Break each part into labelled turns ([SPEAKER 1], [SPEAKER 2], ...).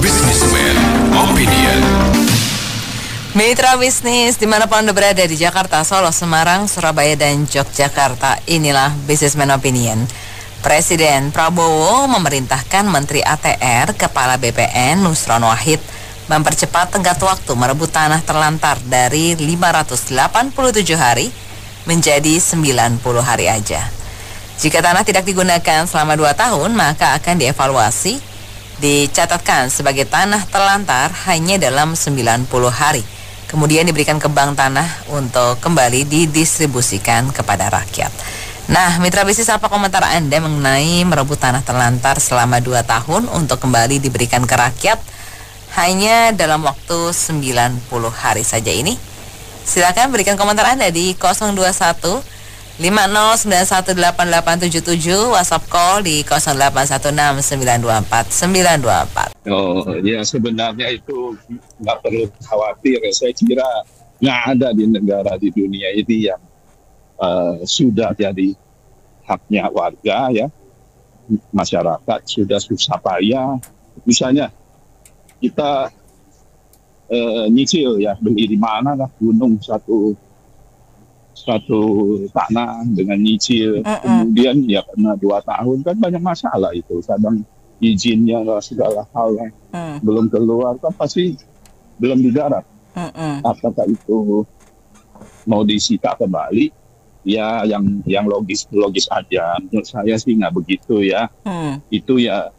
[SPEAKER 1] Businessman Opinion.
[SPEAKER 2] Mitra bisnis dimanapun Anda berada di Jakarta, Solo, Semarang, Surabaya, dan Yogyakarta, inilah Businessman Opinion. Presiden Prabowo memerintahkan Menteri ATR, Kepala BPN Nusron Wahid mempercepat tenggat waktu merebut tanah terlantar dari 587 hari menjadi 90 hari aja. Jika tanah tidak digunakan selama 2 tahun, maka akan dievaluasi, dicatatkan sebagai tanah terlantar hanya dalam 90 hari. Kemudian diberikan ke bank tanah untuk kembali didistribusikan kepada rakyat. Nah, mitra bisnis, apa komentar Anda mengenai merebut tanah terlantar selama 2 tahun untuk kembali diberikan ke rakyat hanya dalam waktu 90 hari saja ini? Silakan berikan komentar Anda di 021 509188877, WhatsApp call di 0816924924.
[SPEAKER 3] Oh ya, sebenarnya itu nggak perlu khawatir. Saya kira nggak ada di negara di dunia ini yang sudah jadi haknya warga, ya, masyarakat sudah susah payah. Misalnya kita nyicil, ya, beli di mana lah, gunung satu tanah dengan nyicil, kemudian ya karena 2 tahun kan banyak masalah itu, kadang izinnya segala hal belum keluar, kan pasti belum digarap. Apakah itu mau disita kembali? Ya yang logis aja. Menurut saya sih nggak begitu, ya. Itu ya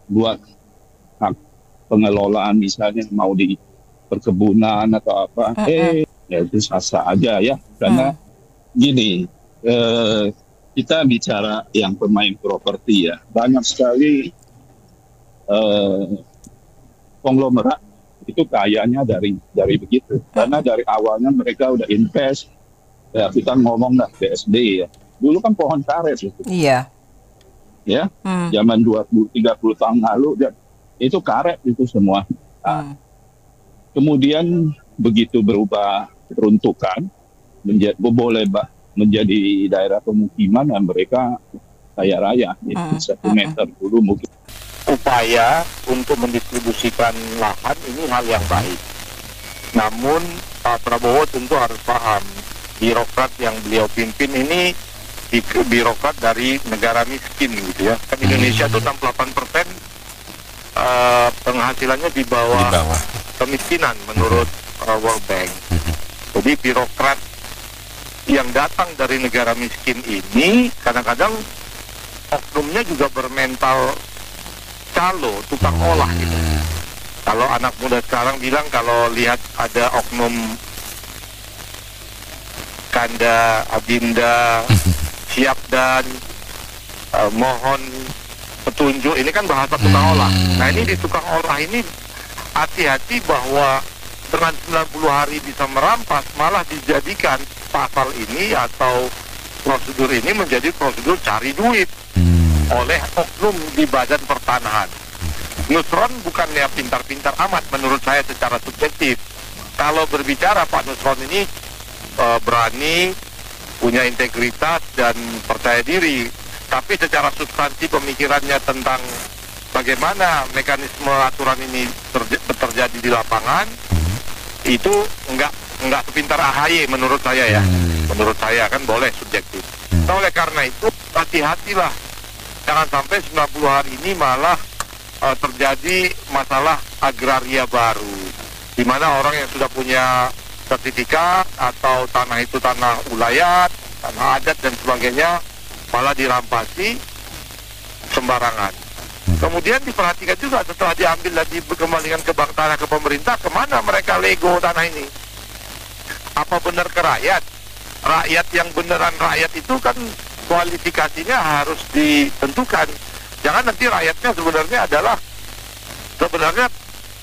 [SPEAKER 3] buat hak pengelolaan, misalnya mau di perkebunan atau apa, ya itu sah-sah aja, ya, karena gini, kita bicara yang pemain properti, ya, banyak sekali konglomerat itu kayanya dari begitu, karena dari awalnya mereka udah invest. Ya, kita ngomong dah BSD, ya, dulu kan pohon karet itu,
[SPEAKER 2] Iya.
[SPEAKER 3] ya, zaman 20-30 tahun lalu, ya, itu karet itu semua. Nah, kemudian begitu berubah peruntukan, boleh menjadi daerah pemukiman, dan mereka kaya raya, 1 meter dulu mungkin.
[SPEAKER 4] Upaya untuk mendistribusikan lahan ini hal yang baik. Namun Pak Prabowo tentu harus paham, birokrat yang beliau pimpin ini birokrat dari negara miskin, gitu, ya. Kan Indonesia itu 68% penghasilannya di bawah kemiskinan menurut World Bank. Jadi birokrat yang datang dari negara miskin ini kadang-kadang oknumnya juga bermental calo, tukang olah, gitu. Kalau anak muda sekarang bilang, kalau lihat ada oknum Kanda, Abinda, siap dan mohon petunjuk, ini kan bahasa tukang olah. Nah, ini di tukang olah ini hati-hati bahwa dengan 90 hari bisa merampas, malah dijadikan pasal ini atau prosedur ini menjadi prosedur cari duit oleh oknum di badan pertanahan. Nusron bukannya pintar-pintar amat menurut saya secara subjektif. Kalau berbicara, Pak Nusron ini berani, punya integritas dan percaya diri, tapi secara substansi pemikirannya tentang bagaimana mekanisme aturan ini terjadi di lapangan itu enggak sepintar AHY menurut saya, ya. Menurut saya, kan boleh subjektif. Nah, oleh karena itu hati-hatilah, jangan sampai 90 hari ini malah terjadi masalah agraria baru, di mana orang yang sudah punya sertifikat atau tanah itu tanah ulayat, tanah adat dan sebagainya, malah dirampasi sembarangan. Kemudian diperhatikan juga, setelah diambil dan dikembalikan ke bank tanah, ke pemerintah, kemana mereka lego tanah ini? Apa benar ke rakyat? Rakyat yang beneran rakyat itu kan kualifikasinya harus ditentukan. Jangan nanti rakyatnya sebenarnya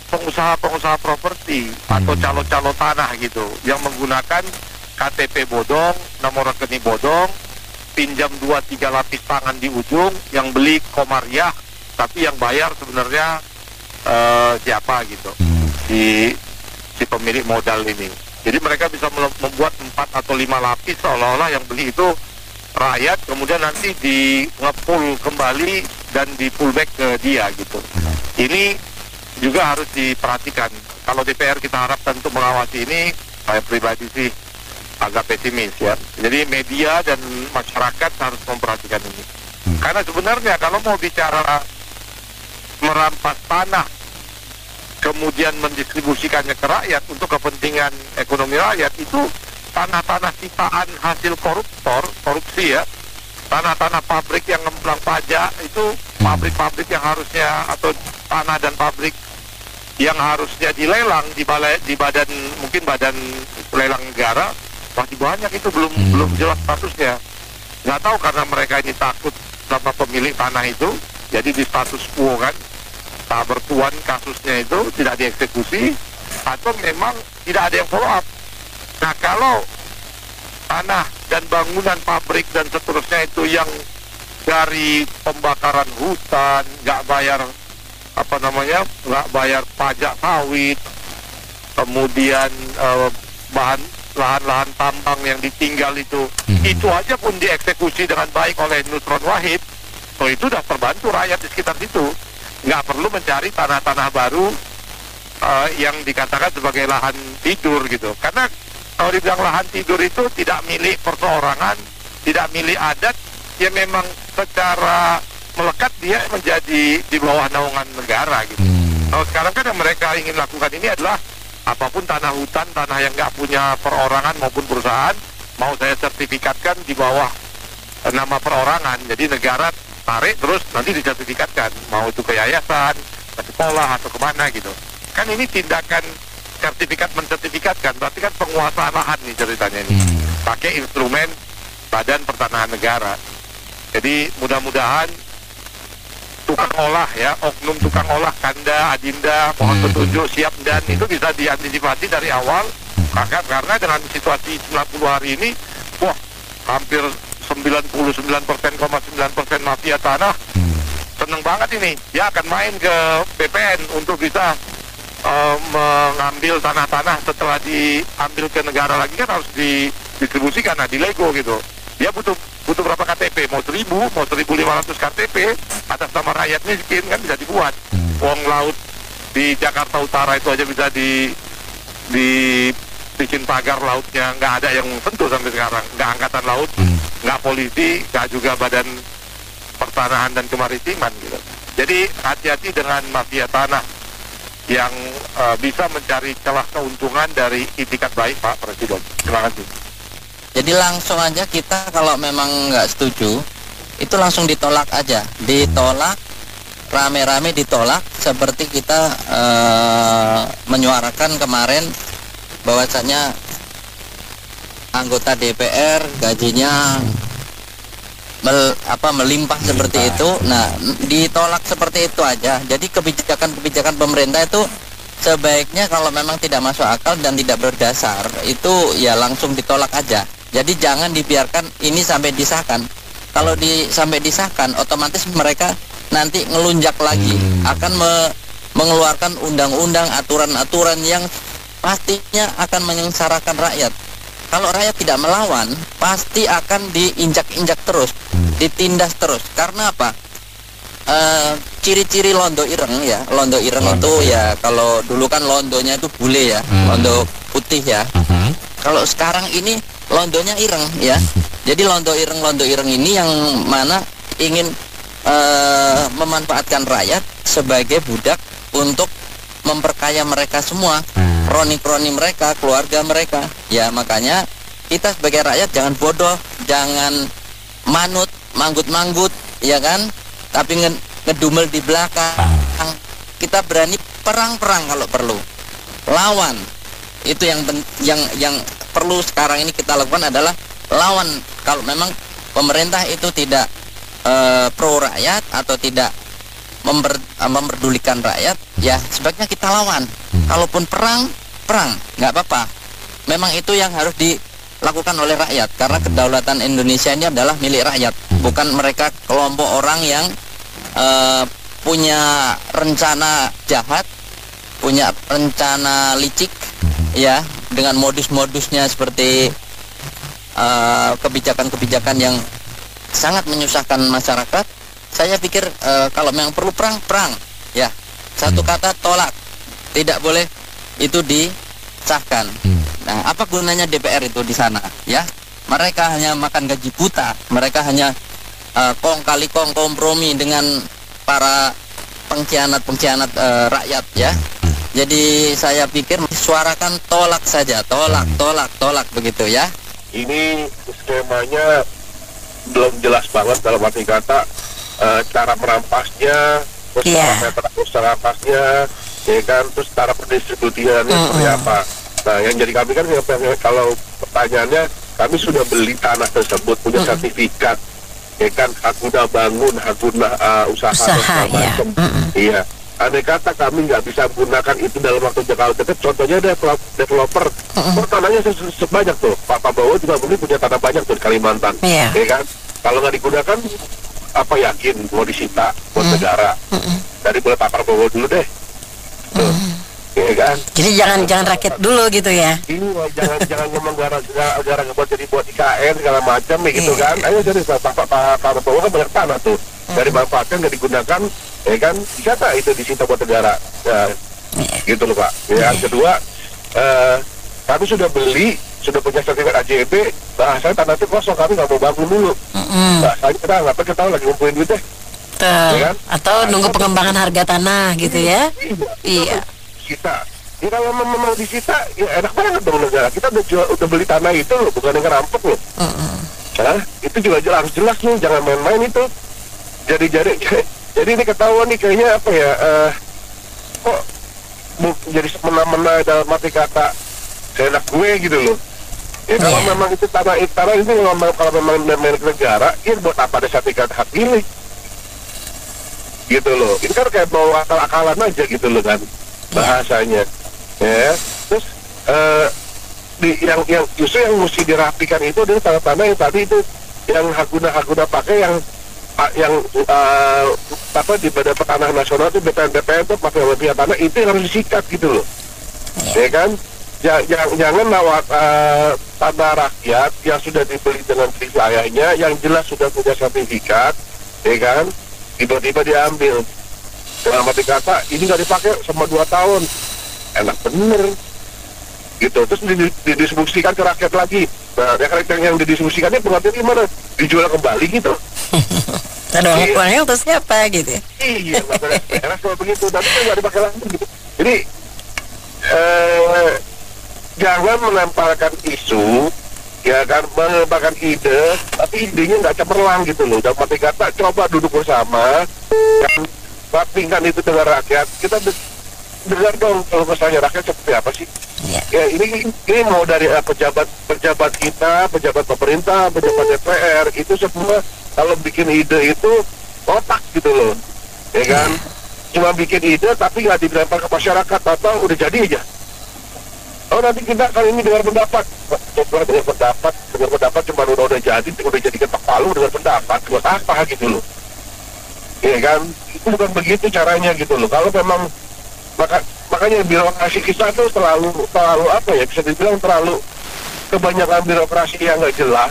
[SPEAKER 4] pengusaha-pengusaha properti atau calo-calo tanah, gitu, yang menggunakan KTP bodong, nomor rekening bodong, pinjam 2-3 lapis tangan di ujung, yang beli komariah, tapi yang bayar sebenarnya siapa, gitu, si pemilik modal ini. Jadi mereka bisa membuat 4 atau 5 lapis seolah-olah yang beli itu rakyat, kemudian nanti di nge-pull kembali dan di pullback ke dia, gitu. Ini juga harus diperhatikan. Kalau DPR kita harapkan untuk mengawasi ini, saya pribadi sih agak pesimis ya. Jadi media dan masyarakat harus memperhatikan ini. Karena sebenarnya kalau mau bicara merampas tanah, kemudian mendistribusikannya ke rakyat untuk kepentingan ekonomi rakyat, itu tanah-tanah sitaan hasil korupsi ya. Tanah-tanah pabrik yang ngemplang pajak itu pabrik-pabrik yang harusnya, atau tanah dan pabrik yang harusnya dilelang di badan, mungkin badan lelang negara, masih banyak itu belum jelas statusnya. Nggak tahu karena mereka ini takut sama pemilik tanah itu, jadi di status quo kan, tak bertuan kasusnya itu tidak dieksekusi, atau memang tidak ada yang follow up. Nah kalau tanah dan bangunan pabrik dan seterusnya itu yang dari pembakaran hutan, nggak bayar nggak bayar pajak sawit, kemudian lahan-lahan tambang yang ditinggal itu aja pun dieksekusi dengan baik oleh Nusron Wahid, so itu udah terbantu rakyat di sekitar situ. Nggak perlu mencari tanah-tanah baru yang dikatakan sebagai lahan tidur gitu. Karena kalau dibilang lahan tidur itu tidak milik perseorangan, tidak milik adat, ya memang secara melekat dia menjadi di bawah naungan negara gitu. Kalau sekarang kan yang mereka ingin lakukan ini adalah apapun tanah hutan, tanah yang nggak punya perorangan maupun perusahaan, mau saya sertifikatkan di bawah nama perorangan. Jadi negara tarik terus nanti disertifikatkan, mau itu ke yayasan, ke sekolah atau kemana gitu. Kan ini tindakan sertifikat mensertifikatkan, berarti kan penguasaan lahan nih ceritanya ini, pakai instrumen Badan Pertanahan Negara. Jadi mudah-mudahan tukang olah ya, oknum tukang olah Kanda, Adinda, pohon petunjuk, siap dan itu bisa diantisipasi dari awal. Karena dengan situasi 90 hari ini, wah hampir 99,9% mafia tanah seneng banget ini, dia akan main ke BPN untuk bisa mengambil tanah-tanah. Setelah diambil ke negara lagi kan harus didistribusikan, nah dilego gitu. Dia butuh berapa KTP, mau 1.000, mau 1.500 KTP atas nama rakyat miskin kan bisa dibuat. Uang laut di Jakarta Utara itu aja bisa bikin pagar lautnya, nggak ada yang sentuh sampai sekarang, nggak angkatan laut, nggak polisi, nggak juga badan pertanahan dan kemaritiman gitu. Jadi hati-hati dengan mafia tanah yang bisa mencari celah keuntungan dari itikat baik Pak Presiden. Terima kasih.
[SPEAKER 5] Jadi langsung aja kita kalau memang nggak setuju, itu langsung ditolak aja, ditolak, rame-rame ditolak, seperti kita menyuarakan kemarin bahwasanya anggota DPR gajinya melimpah seperti itu. Nah, ditolak seperti itu aja. Jadi kebijakan-kebijakan pemerintah itu sebaiknya kalau memang tidak masuk akal dan tidak berdasar, itu ya langsung ditolak aja. Jadi jangan dibiarkan ini sampai disahkan. Kalau sampai disahkan, otomatis mereka nanti ngelunjak lagi, akan mengeluarkan undang-undang, aturan-aturan yang pastinya akan menyengsarakan rakyat. Kalau rakyat tidak melawan, pasti akan diinjak-injak terus, ditindas terus. Karena apa? Ciri-ciri londo ireng ya, londo ireng itu ya, kalau dulu kan londonya itu bule ya, londo putih ya. Kalau sekarang ini londonya ireng ya. Jadi londo ireng ini yang mana ingin memanfaatkan rakyat sebagai budak untuk memperkaya mereka semua, kroni-kroni mereka, keluarga mereka. Ya makanya kita sebagai rakyat jangan bodoh, jangan manut, manggut-manggut, ya kan? Tapi ngedumel di belakang. Kita berani perang-perang kalau perlu. Lawan. Itu yang perlu sekarang ini kita lakukan adalah lawan. Kalau memang pemerintah itu tidak pro rakyat atau tidak memperdulikan rakyat, ya sebaiknya kita lawan. Kalaupun perang, nggak apa-apa. Memang itu yang harus dilakukan oleh rakyat, karena kedaulatan Indonesia ini adalah milik rakyat, bukan mereka kelompok orang yang punya rencana jahat, punya rencana licik, ya, dengan modus-modusnya seperti kebijakan-kebijakan yang sangat menyusahkan masyarakat. Saya pikir kalau memang perlu perang, ya. Satu kata tolak. Tidak boleh itu disahkan. Nah, apa gunanya DPR itu di sana? Ya, mereka hanya makan gaji buta. Mereka hanya kong kali kong kompromi dengan para pengkhianat rakyat ya. Jadi saya pikir suarakan tolak saja, tolak begitu ya.
[SPEAKER 4] Ini skemanya belum jelas banget dalam arti kata cara merampasnya, terus parameter rampasnya, ya kan, terus cara pendistribusiannya seperti apa. Nah, yang jadi kami kan kalau pertanyaannya, kami sudah beli tanah tersebut, punya sertifikat, ya kan, hak guna bangun, hak guna usaha dan segala macam. Iya. Andai kata kami nggak bisa gunakan itu dalam waktu jangka dekat, contohnya ada developer, tanahnya sebanyak tuh, Pak Prabowo juga mungkin punya tanah banyak tuh di Kalimantan, ya kan? Kalau nggak digunakan, apa yakin mau disita buat negara? Dari mulai Pak Prabowo dulu deh, ya kan?
[SPEAKER 6] Jadi jangan rakyat dulu gitu ya?
[SPEAKER 4] Iya, jangan ngomong gara buat jadi buat IKN segala macam, ya gitu kan? Ayo jadi Pak Prabowo kan banyak tanah tuh, dari manfaatkan nggak digunakan. Ya kan, bisa tak itu disita buat negara, ya, gitu loh Pak. Yang kedua, kami sudah beli, sudah punya sertifikat AJB, bahasanya tanah itu kosong, kami nggak mau bangun dulu. Bahasanya kita tahu lagi ngumpulin duit deh.
[SPEAKER 6] Ya kan? Atau nunggu pengembangan harga tanah gitu ya? Iya.
[SPEAKER 4] Disita. Ya kalau memang disita, ya enak banget dong negara. Kita udah beli tanah itu loh, bukan yang ngerampok loh. Nah, itu juga jelas nih, jangan main-main itu. Jadi ini ketahuan nih kayaknya apa ya, kok jadi semena-mena dalam arti kata seenak gue gitu loh. Ya kalau memang itu tanah ini kalau memang milik negara, ya buat apa ada sertifikat hak milik? Gitu loh. Ini kan kayak mau akal-akalan aja gitu loh kan bahasanya. Ya. Terus yang justru yang mesti dirapikan itu adalah tanah-tanah yang tadi itu yang hak guna pakai yang di Badan Pertanahan Nasional itu BPN itu pakai mafia tanah itu yang harus disikat gitu loh, ya kan? Jangan lewat tanah rakyat yang sudah dibeli dengan wilayahnya, yang jelas sudah punya sertifikat, ya kan? Tiba-tiba diambil. Dalam arti kata ini nggak dipakai selama 2 tahun, enak bener, gitu. Terus didistribusikan ke rakyat lagi. Nah, yang didistribusikannya pengertian gimana? Dijual kembali gitu.
[SPEAKER 6] Aduh, uangnya untuk siapa gitu?
[SPEAKER 4] Iya, enak kalau begitu. Tapi kan nggak dipakai lagi gitu. Jadi jangan melemparkan isu, ya kan, melemparkan ide, tapi idenya nggak cemerlang gitu loh. Dalam arti kata, coba duduk bersama, kan, rapingkan itu dengan rakyat. Kita dengar dong kalau misalnya rakyat seperti apa sih? Ya ini mau dari pejabat kita, pejabat pemerintah, pejabat DPR, itu semua kalau bikin ide itu otak gitu loh, ya kan? Cuma bikin ide tapi nggak dilempar ke masyarakat atau udah jadi aja. Oh nanti kita kali ini dengar pendapat cuma udah jadi ketok palu dengan pendapat buat apa gitu loh, ya kan? Itu bukan begitu caranya gitu loh. Kalau memang makanya birokrasi kita tuh terlalu apa ya, bisa dibilang terlalu kebanyakan birokrasi yang nggak jelas,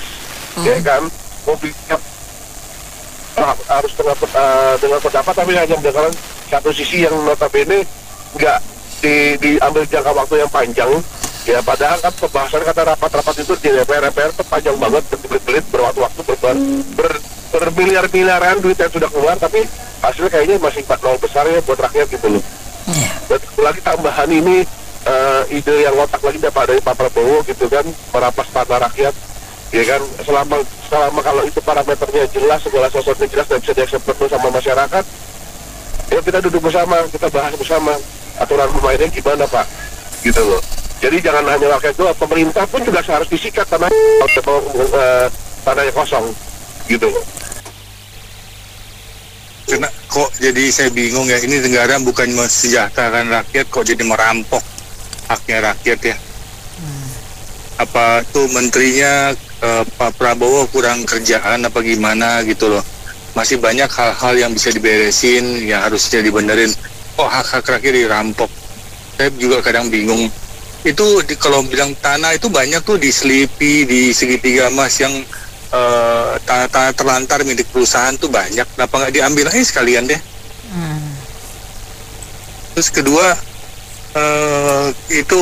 [SPEAKER 4] ya kan? Mobilnya harus dengan pendapat tapi hanya mendengarkan satu sisi yang notabene nggak diambil jangka waktu yang panjang, ya padahal kan pembahasan kata rapat-rapat itu di DPR itu panjang banget, berbelit-belit, berwaktu-waktu, bermiliar-miliaran duit yang sudah keluar, tapi hasilnya kayaknya masih 4-0 besar ya buat rakyat gitu loh. Dan lagi tambahan ini ide yang otak lagi dapat dari Pak Prabowo gitu kan, merampas tanah rakyat, ya kan? Selama kalau itu parameternya jelas, segala sesuatunya jelas dan bisa diakseptasi penuh sama masyarakat, ya kita duduk bersama, kita bahas bersama aturan pemainnya gimana Pak, gitu loh. Jadi jangan hanya rakyat doang, pemerintah pun juga harus disikat tanahnya kosong, gitu loh.
[SPEAKER 7] Karena kok jadi saya bingung ya, ini negara bukan mensejahterakan rakyat, kok jadi merampok haknya rakyat ya. Apa tuh menterinya Pak Prabowo kurang kerjaan apa gimana gitu loh. Masih banyak hal-hal yang bisa diberesin, yang harusnya dibenerin. Kok hak-hak rakyat dirampok? Saya juga kadang bingung. Itu kalau bilang tanah itu banyak tuh di Selipi, di Segitiga Emas yang tanah-tanah terlantar milik perusahaan tuh banyak. Kenapa nggak diambil aja sekalian deh? Terus kedua, itu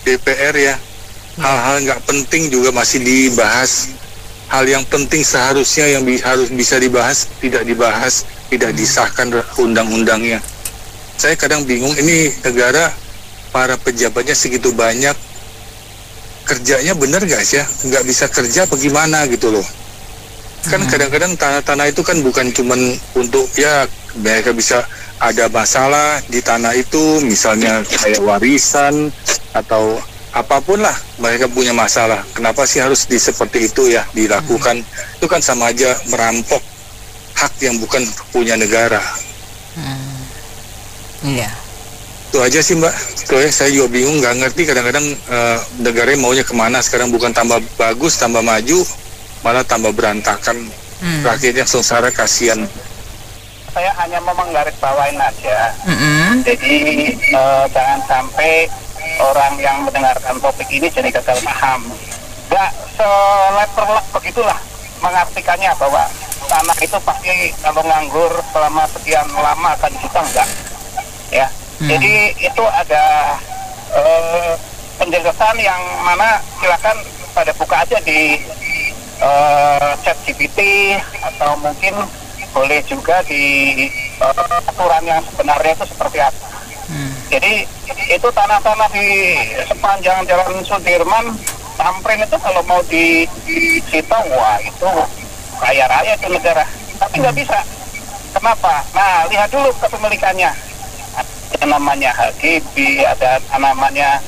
[SPEAKER 7] DPR ya, hal-hal nggak penting juga masih dibahas. Hal yang penting seharusnya yang harus bisa dibahas tidak dibahas, tidak disahkan undang-undangnya. Saya kadang bingung, ini negara para pejabatnya segitu banyak, kerjanya bener gak sih ya? Nggak bisa kerja apa gimana gitu loh. Kan kadang-kadang tanah-tanah itu kan bukan cuman untuk ya mereka bisa ada masalah di tanah itu, misalnya kayak warisan atau apapun lah, mereka punya masalah. Kenapa sih harus seperti itu ya dilakukan? Itu kan sama aja merampok hak yang bukan punya negara.
[SPEAKER 2] Iya.
[SPEAKER 7] Itu aja sih Mbak. Itu ya, saya juga bingung, nggak ngerti kadang-kadang negaranya maunya kemana sekarang, bukan tambah bagus, tambah maju, malah tambah berantakan. Rakyatnya sengsara, kasihan.
[SPEAKER 8] Saya hanya mau menggarisbawain aja. Jadi jangan sampai orang yang mendengarkan topik ini jadi gagal paham. Nggak seleperlek begitulah mengartikannya bahwa tanah itu pasti kalau nganggur selama sekian lama akan juga enggak. Ya. Jadi itu ada penjelasan yang mana silakan pada buka aja di ChatGPT atau mungkin boleh juga di aturan yang sebenarnya itu seperti apa. Jadi itu tanah-tanah di sepanjang Jalan Sudirman, Tamrin itu kalau mau disita, wah itu kaya raya itu negara. Tapi nggak bisa. Kenapa? Nah, lihat dulu kepemilikannya. Ada namanya HGB, ada namanya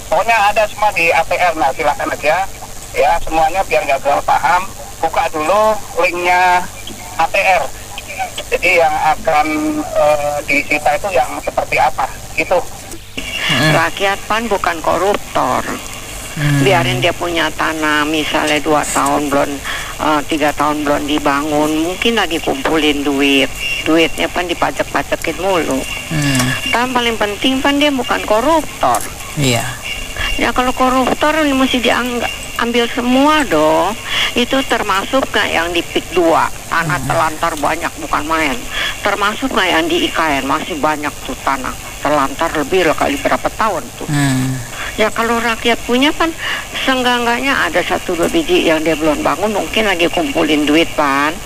[SPEAKER 8] pokoknya ada semua di ATR. Nah, silakan aja ya semuanya biar nggak gagal paham. Buka dulu linknya ATR. Jadi yang akan disita itu yang seperti apa gitu.
[SPEAKER 9] Rakyat PAN bukan koruptor. Biarin dia punya tanah misalnya 2 tahun belum 3 tahun belum dibangun, mungkin lagi kumpulin duitnya PAN dipajak-pajakin mulu. Tapi paling penting PAN dia bukan koruptor.
[SPEAKER 2] Iya.
[SPEAKER 9] Ya kalau koruptor ini mesti diambil semua dong. Itu termasuk nggak yang di PIK 2 tanah telantar banyak, bukan main. Termasuk nggak yang di IKN, masih banyak tuh tanah telantar lebih kali berapa tahun tuh. Ya kalau rakyat punya kan seenggak-enggaknya ada 1-2 biji yang dia belum bangun, mungkin lagi kumpulin duit PAN.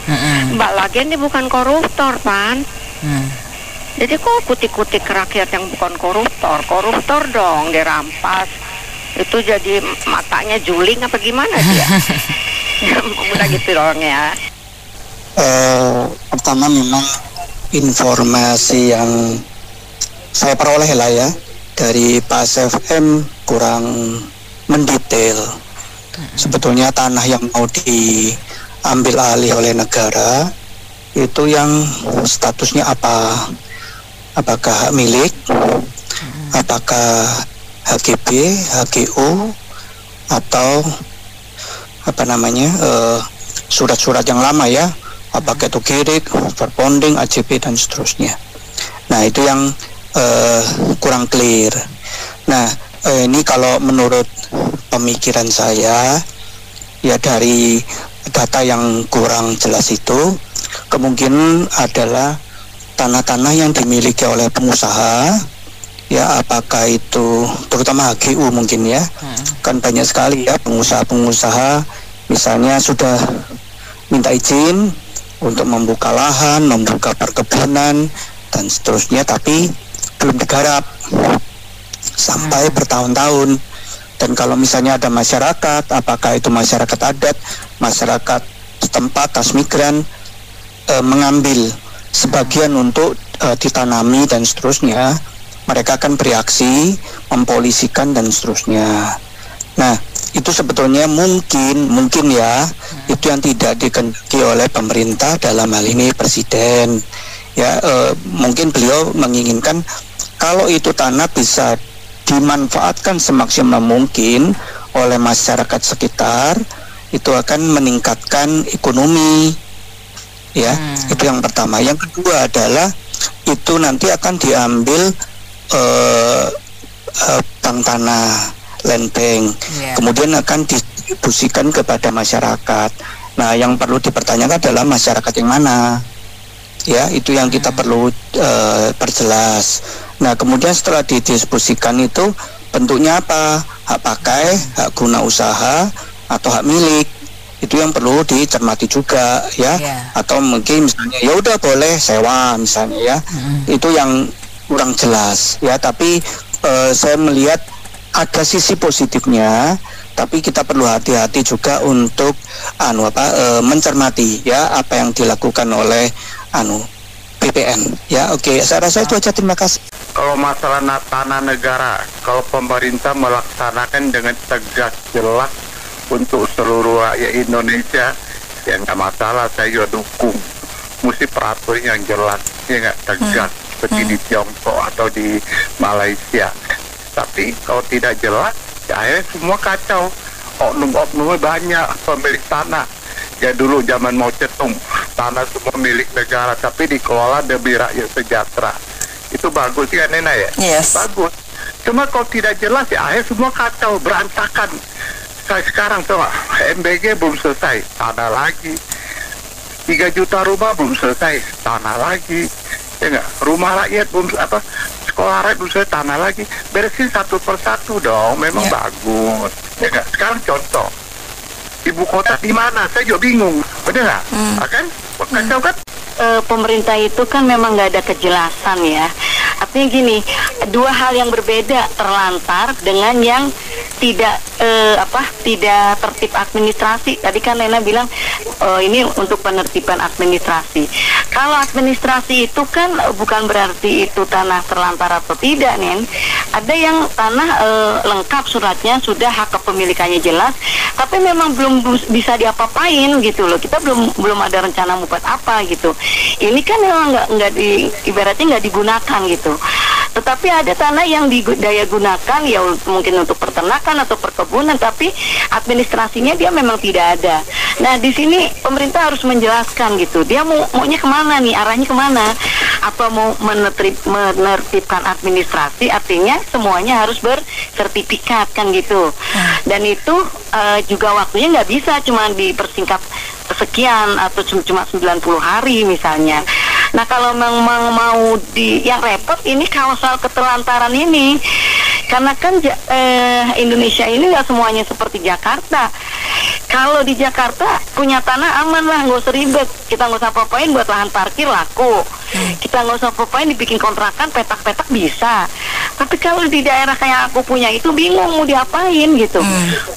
[SPEAKER 9] Mbak lagian dia bukan koruptor PAN. Jadi kok kutik-kutik rakyat yang bukan koruptor dong, dia rampas. Itu jadi matanya juling apa gimana dia? Udah gitu dong ya.
[SPEAKER 10] Pertama memang informasi yang saya peroleh lah ya dari Pak FM kurang mendetail. Sebetulnya tanah yang mau diambil alih oleh negara itu yang statusnya apa? Apakah hak milik? Apakah HGB, HGU, atau apa namanya surat-surat yang lama ya, apakah itu kirik, verbonding, AJP dan seterusnya. Nah itu yang kurang clear. Nah ini kalau menurut pemikiran saya ya, dari data yang kurang jelas itu kemungkinan adalah tanah-tanah yang dimiliki oleh pengusaha ya, apakah itu terutama HGU mungkin ya, kan banyak sekali ya pengusaha-pengusaha misalnya sudah minta izin untuk membuka lahan, membuka perkebunan dan seterusnya, tapi belum digarap sampai bertahun-tahun. Dan kalau misalnya ada masyarakat, apakah itu masyarakat adat, masyarakat setempat, transmigran, mengambil sebagian untuk ditanami dan seterusnya, mereka akan bereaksi, mempolisikan dan seterusnya. Nah, itu sebetulnya mungkin ya, itu yang tidak dikehendaki oleh pemerintah, dalam hal ini presiden. Ya, mungkin beliau menginginkan kalau itu tanah bisa dimanfaatkan semaksimal mungkin oleh masyarakat sekitar, itu akan meningkatkan ekonomi. Ya, itu yang pertama. Yang kedua adalah itu nanti akan diambil bank tanah, land bank, kemudian akan didistribusikan kepada masyarakat. Nah, yang perlu dipertanyakan adalah masyarakat yang mana. ya, itu yang kita perlu perjelas. Nah, kemudian setelah didiskusikan itu bentuknya apa? Hak pakai, hak guna usaha, atau hak milik. Itu yang perlu dicermati juga ya. Atau mungkin misalnya ya udah boleh sewa misalnya ya. Itu yang kurang jelas ya, tapi saya melihat ada sisi positifnya, tapi kita perlu hati-hati juga untuk mencermati ya apa yang dilakukan oleh BPN ya. Oke, saya rasa itu aja, terima kasih.
[SPEAKER 4] Kalau masalah tanah negara, kalau pemerintah melaksanakan dengan tegas jelas untuk seluruh rakyat Indonesia, ya nggak masalah, saya juga dukung. Mesti peraturan yang jelas, ya nggak tegas seperti di Tiongkok atau di Malaysia. Tapi kalau tidak jelas, ya akhirnya semua kacau. Oknum-oknumnya banyak, pemilik tanah. Ya dulu zaman Mao Zedong, tanah semua milik negara, tapi dikelola demi rakyat sejahtera. Itu bagus ya, Nena ya?
[SPEAKER 2] Yes.
[SPEAKER 4] Bagus. Cuma kalau tidak jelas, ya akhirnya semua kacau, berantakan. Sekarang tuh MBG belum selesai, tanah lagi. 3 juta rumah belum selesai, tanah lagi. Ya enggak, rumah rakyat belum sekolah rakyat belum selesai, tanah lagi. Beresin satu persatu dong, memang bagus. Ya enggak, sekarang contoh, ibu kota di mana? Saya juga bingung, bener nggak? Kan? Kacau kan?
[SPEAKER 9] Pemerintah itu kan memang nggak ada kejelasan ya. Artinya gini, dua hal yang berbeda, terlantar dengan yang tidak tidak tertib administrasi. Tadi kan Nena bilang ini untuk penertiban administrasi. Kalau administrasi itu kan bukan berarti itu tanah terlantar atau tidak, Nen. Ada yang tanah lengkap suratnya, sudah hak kepemilikannya jelas, tapi memang belum bisa diapa-apain gitu loh. Kita belum ada rencana mau buat apa gitu. Ini kan memang ibaratnya nggak digunakan gitu. Tetapi ada tanah yang daya gunakan ya mungkin untuk peternakan atau perkebunan, tapi administrasinya dia memang tidak ada. Nah di sini pemerintah harus menjelaskan gitu, dia maunya kemana nih, arahnya kemana? Apa mau menertibkan administrasi, artinya semuanya harus bersertifikat kan gitu. Dan itu juga waktunya nggak bisa cuma dipersingkat sekian atau cuma 90 hari misalnya. Nah kalau memang mau yang repot ini kalau soal keterlantaran ini, karena kan Indonesia ini nggak semuanya seperti Jakarta. Kalau di Jakarta punya tanah aman lah, nggak usah ribet, kita nggak usah apa-apain buat lahan parkir laku, kita nggak usah apa-apain dibikin kontrakan petak-petak bisa. Tapi kalau di daerah kayak aku punya itu bingung mau diapain gitu,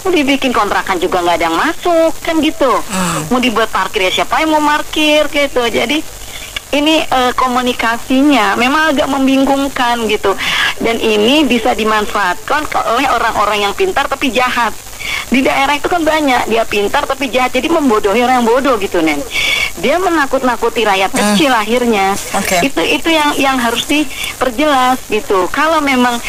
[SPEAKER 9] mau dibikin kontrakan juga nggak ada yang masuk kan gitu, mau dibuat parkir ya siapa yang mau parkir gitu. Jadi ini komunikasinya memang agak membingungkan gitu, dan ini bisa dimanfaatkan oleh orang-orang yang pintar tapi jahat. Di daerah itu kan banyak, dia pintar tapi jahat, jadi membodohi orang yang bodoh gitu, Nen. Dia menakut-nakuti rakyat kecil akhirnya. Itu yang harus diperjelas gitu. Kalau memang,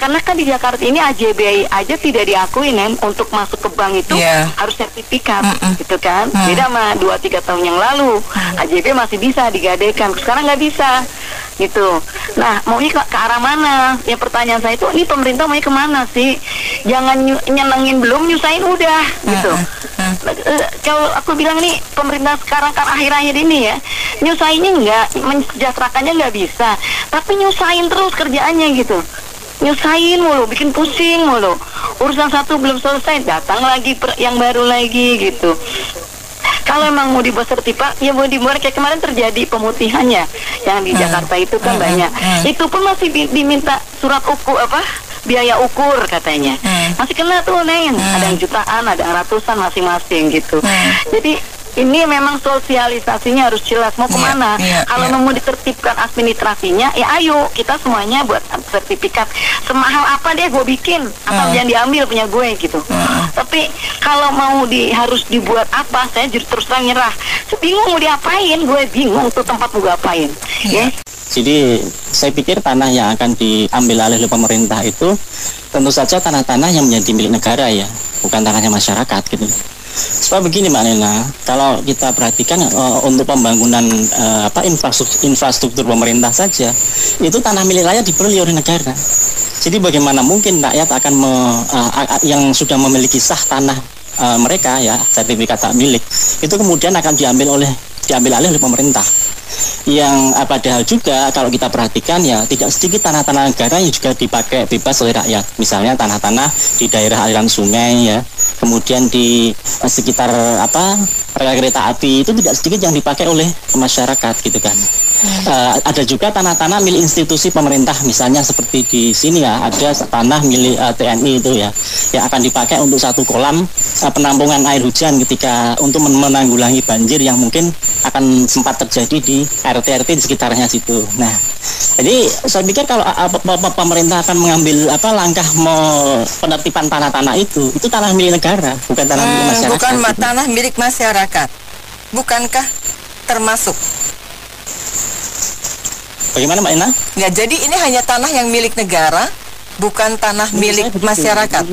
[SPEAKER 9] karena kan di Jakarta ini AJB aja tidak diakui, Nen, untuk masuk ke bank itu harus sertifikat gitu kan. Beda sama 2-3 tahun yang lalu, AJB masih bisa digadaikan, sekarang nggak bisa gitu. Nah maunya ke arah mana? Ya pertanyaan saya itu, ini pemerintah maunya kemana sih? Jangan nyenengin belum, nyusahin udah gitu. Kalau aku bilang nih pemerintah sekarang kan akhir-akhir ini ya, nyusahinnya enggak, mensejahterakannya nggak bisa, tapi nyusahin terus kerjaannya gitu. Nyusahin mulu, bikin pusing mulu. Urusan satu belum selesai, datang lagi yang baru lagi gitu. Kalau emang mau dibuat sertifikat, ya mau dibuat kayak kemarin terjadi pemutihannya yang di Jakarta itu kan banyak. Itu pun masih diminta surat biaya ukur katanya. Masih kena tuh, Nen. Ada yang jutaan, ada yang ratusan masing-masing gitu. Jadi ini memang sosialisasinya harus jelas mau kemana. Kalau mau ditertibkan administrasinya, ya ayo kita semuanya buat sertifikat. Semahal apa deh gue bikin, asal jangan diambil punya gue gitu. Tapi kalau mau harus dibuat apa, saya terus terang nyerah. Saya bingung mau diapain, gue bingung tuh tempat mau gue apain.
[SPEAKER 5] Jadi saya pikir tanah yang akan diambil alih oleh pemerintah itu tentu saja tanah-tanah yang menjadi milik negara ya, bukan tanahnya masyarakat gitu. Sebab begini Mbak Nena, kalau kita perhatikan untuk pembangunan infrastruktur pemerintah saja, itu tanah milik rakyat dibeli oleh negara. Jadi bagaimana mungkin rakyat akan yang sudah memiliki sah tanah mereka ya, sertifikat hak milik, itu kemudian akan diambil alih oleh pemerintah. padahal juga kalau kita perhatikan ya tidak sedikit tanah-tanah negara yang juga dipakai bebas oleh rakyat. Misalnya tanah-tanah di daerah aliran sungai ya, kemudian di sekitar rel kereta api itu tidak sedikit yang dipakai oleh masyarakat gitu kan. Ada juga tanah-tanah milik institusi pemerintah, misalnya seperti di sini ya ada tanah milik TNI itu ya yang akan dipakai untuk satu kolam penampungan air hujan ketika untuk menanggulangi banjir yang mungkin akan sempat terjadi di RT-RT di sekitarnya situ. Nah, jadi saya pikir kalau pemerintah akan mengambil langkah penertiban tanah-tanah itu tanah milik negara, bukan tanah milik masyarakat.
[SPEAKER 2] Bukan tanah milik masyarakat. Bukankah termasuk?
[SPEAKER 5] Bagaimana Mbak Ina?
[SPEAKER 2] Ya, jadi ini hanya tanah yang milik negara, bukan tanah milik masyarakat.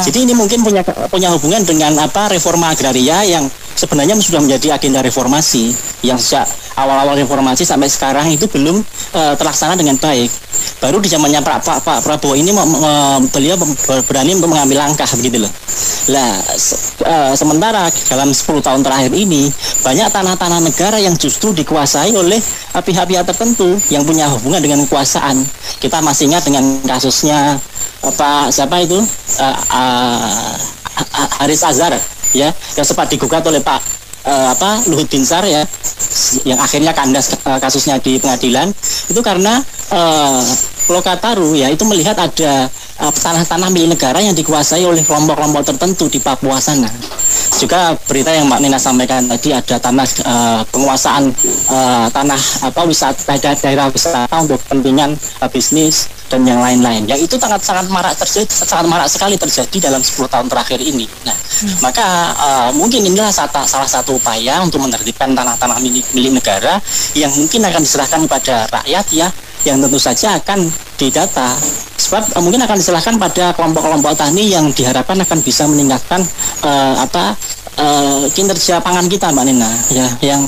[SPEAKER 5] Jadi ini mungkin punya hubungan dengan reforma agraria yang sebenarnya sudah menjadi agenda reformasi yang sejak awal-awal reformasi sampai sekarang itu belum terlaksana dengan baik. Baru di zamannya Pak Prabowo ini beliau berani untuk mengambil langkah begitu loh. Lah sementara dalam 10 tahun terakhir ini banyak tanah-tanah negara yang justru dikuasai oleh pihak-pihak tertentu yang punya hubungan dengan kekuasaan. Kita masih ingat dengan kasusnya siapa itu Haris Azhar ya yang sempat digugat oleh Pak Luhut Binsar ya yang akhirnya kandas kasusnya di pengadilan itu karena Lokataru ya itu melihat ada tanah-tanah milik negara yang dikuasai oleh kelompok-kelompok tertentu di Papua sana. Juga berita yang Mbak Nina sampaikan tadi ada tanah penguasaan tanah wisata daerah wisata untuk kepentingan bisnis dan yang lain-lain. Yang itu sangat marak sekali terjadi dalam 10 tahun terakhir ini. Nah, maka mungkin inilah salah satu upaya untuk menertibkan tanah-tanah milik negara yang mungkin akan diserahkan kepada rakyat ya, yang tentu saja akan didata. Sebab mungkin akan diserahkan pada kelompok-kelompok tani yang diharapkan akan bisa meningkatkan kinerja pangan kita Mbak Nina ya, yang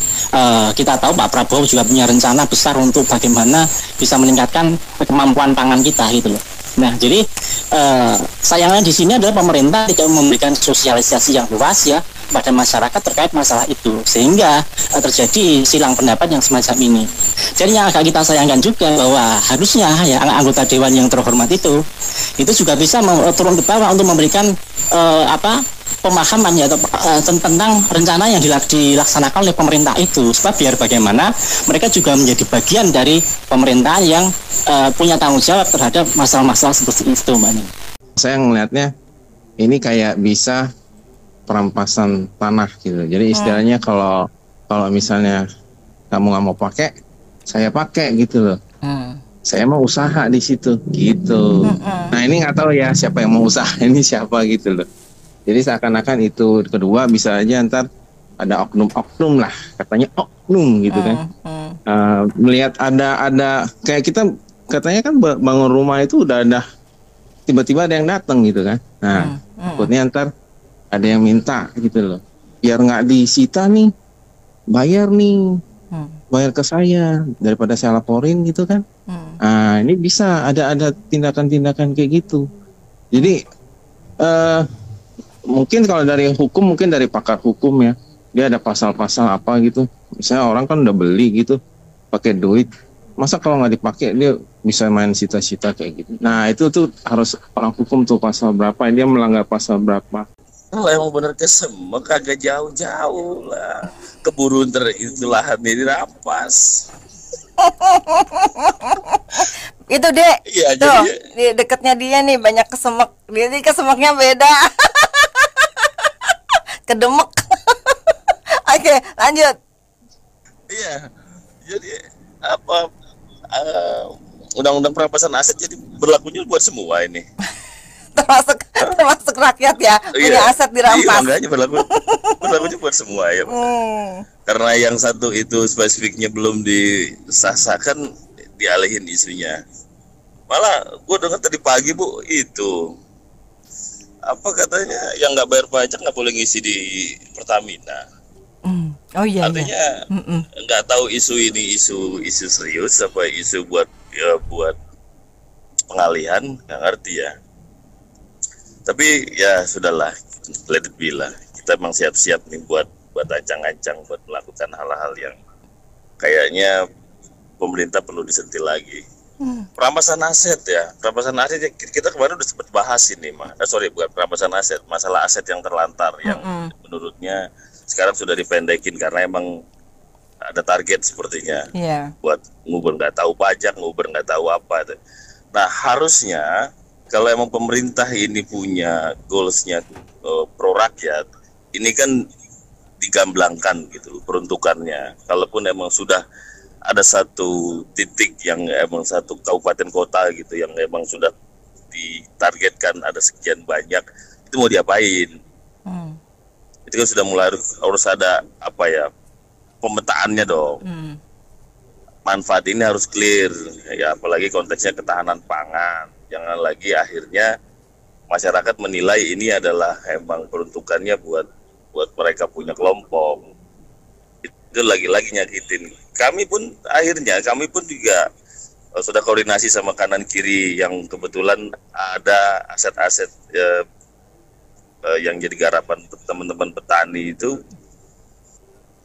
[SPEAKER 5] kita tahu Pak Prabowo juga punya rencana besar untuk bagaimana bisa meningkatkan kemampuan pangan kita gitu loh. Nah, jadi sayangnya di sini adalah pemerintah tidak memberikan sosialisasi yang luas ya pada masyarakat terkait masalah itu, sehingga terjadi silang pendapat yang semacam ini. Jadi yang agak kita sayangkan juga bahwa harusnya ya anggota dewan yang terhormat itu juga bisa turun ke bawah untuk memberikan pemahaman ya tentang rencana yang dilaksanakan oleh pemerintah itu, sebab biar bagaimana mereka juga menjadi bagian dari pemerintahan yang punya tanggung jawab terhadap masalah-masalah seperti itu, Mbak Nin.
[SPEAKER 11] Saya ngelihatnya ini kayak bisa perampasan tanah gitu. Jadi istilahnya kalau misalnya kamu nggak mau pakai, saya pakai gitu loh. Saya mau usaha di situ gitu. Nah ini nggak tahu ya siapa yang mau usaha ini siapa gitu loh. Jadi seakan-akan itu. Kedua bisa aja ntar ada oknum-oknum lah, katanya oknum gitu kan. Melihat ada kayak kita katanya kan bangun rumah itu udah ada tiba-tiba ada yang datang gitu kan. Nah takutnya ntar ada yang minta gitu loh, biar nggak disita nih, bayar ke saya daripada saya laporin gitu kan. Nah ini bisa ada tindakan-tindakan kayak gitu. Jadi mungkin kalau dari hukum, mungkin dari pakar hukum ya, dia ada pasal-pasal apa gitu. Misalnya orang kan udah beli gitu pakai duit, masa kalau nggak dipakai dia bisa main sita-sita kayak gitu. Nah itu tuh harus orang hukum tuh pasal berapa, dia melanggar pasal berapa.
[SPEAKER 12] Kalau emang bener kesemek kagak jauh-jauh lah, keburu ntar itu lahan ini rampas.
[SPEAKER 2] Itu Dek,
[SPEAKER 12] iya,
[SPEAKER 2] tuh
[SPEAKER 12] jadi
[SPEAKER 2] di dekatnya dia nih banyak kesemek, jadi kesemeknya beda. Kedemek. Oke, lanjut.
[SPEAKER 12] Iya, jadi apa undang-undang perampasan aset jadi berlakunya buat semua ini.
[SPEAKER 2] termasuk rakyat ya, punya aset dirampas.
[SPEAKER 12] Iya, makanya berlakunya buat semua ya. Karena yang satu itu spesifiknya belum disahkan, dialihin isunya. Malah gue dengar tadi pagi Bu, itu apa katanya yang nggak bayar pajak nggak boleh ngisi di Pertamina.
[SPEAKER 2] Oh iya.
[SPEAKER 12] Artinya nggak tahu isu ini isu serius apa isu buat pengalihan, nggak ngerti ya. Tapi ya sudahlah, let it be lah. Kita emang siap-siap nih buat ancang-ancang, buat melakukan hal-hal yang kayaknya pemerintah perlu disentil lagi. Perampasan aset ya, perampasan aset kita kemarin udah sempat bahas ini bukan perampasan aset, masalah aset yang terlantar yang menurutnya sekarang sudah dipendekin karena emang ada target sepertinya buat nguber nggak tahu pajak, nguber nggak tahu apa. Nah harusnya kalau emang pemerintah ini punya goalsnya pro rakyat, ini kan digamblangkan gitu peruntukannya. Kalaupun emang sudah ada satu titik yang emang satu kabupaten kota gitu yang emang sudah ditargetkan ada sekian banyak, itu mau diapain? Itu kan sudah mulai harus ada pemetaannya dong. Manfaat ini harus clear ya, apalagi konteksnya ketahanan pangan. Jangan lagi akhirnya masyarakat menilai ini adalah emang peruntukannya buat mereka punya kelompok. Itu lagi-lagi nyakitin. Kami pun juga sudah koordinasi sama kanan kiri yang kebetulan ada aset-aset yang jadi garapan teman-teman petani itu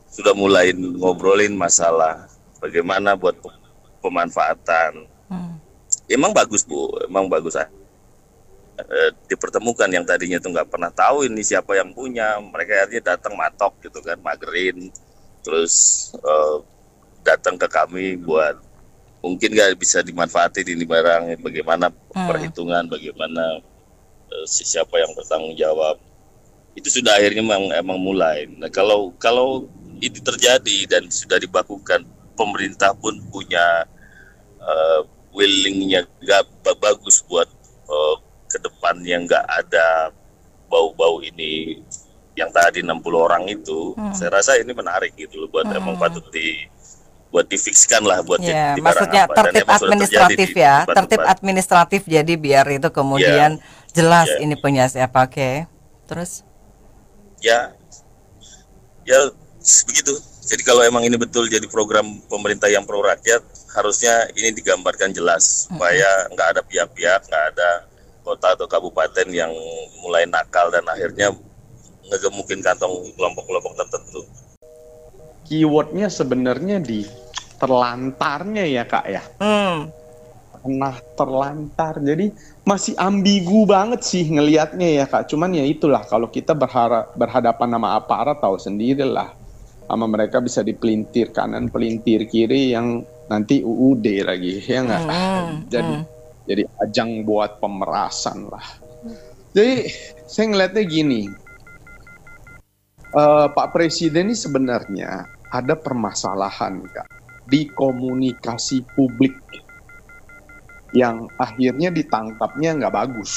[SPEAKER 12] sudah mulai ngobrolin masalah bagaimana buat pemanfaatan. Emang bagus Bu, emang bagus. Dipertemukan yang tadinya itu nggak pernah tahu ini siapa yang punya, mereka akhirnya datang matok gitu kan, magerin, terus datang ke kami buat mungkin nggak bisa dimanfaatin ini barang, bagaimana perhitungan, bagaimana siapa yang bertanggung jawab. Itu sudah akhirnya emang mulai. Nah kalau itu terjadi dan sudah dibakukan, pemerintah pun punya willingnya nggak bagus buat ke depan yang nggak ada bau-bau ini yang tadi 60 orang itu. Saya rasa ini menarik gitu loh, buat emang patut buat difikskan lah buat
[SPEAKER 2] maksudnya tertib administratif ya, tertib administratif, jadi biar itu kemudian jelas ini punya siapa. Terus
[SPEAKER 12] ya begitu. Jadi kalau emang ini betul jadi program pemerintah yang pro rakyat, harusnya ini digambarkan jelas supaya nggak ada pihak-pihak, nggak ada kota atau kabupaten yang mulai nakal dan akhirnya ngegemukin kantong kelompok-kelompok tertentu.
[SPEAKER 13] Keywordnya sebenarnya di terlantarnya ya Kak ya. Nah terlantar, jadi masih ambigu banget sih ngelihatnya ya Kak. Cuman ya itulah, kalau kita berhadapan sama aparat tahu sendirilah, sama mereka bisa dipelintir kanan pelintir kiri yang nanti UUD lagi ya nggak. Jadi ajang buat pemerasan lah. Jadi saya ngelihatnya gini, Pak Presiden ini sebenarnya ada permasalahan Kak di komunikasi publik yang akhirnya ditangkapnya nggak bagus.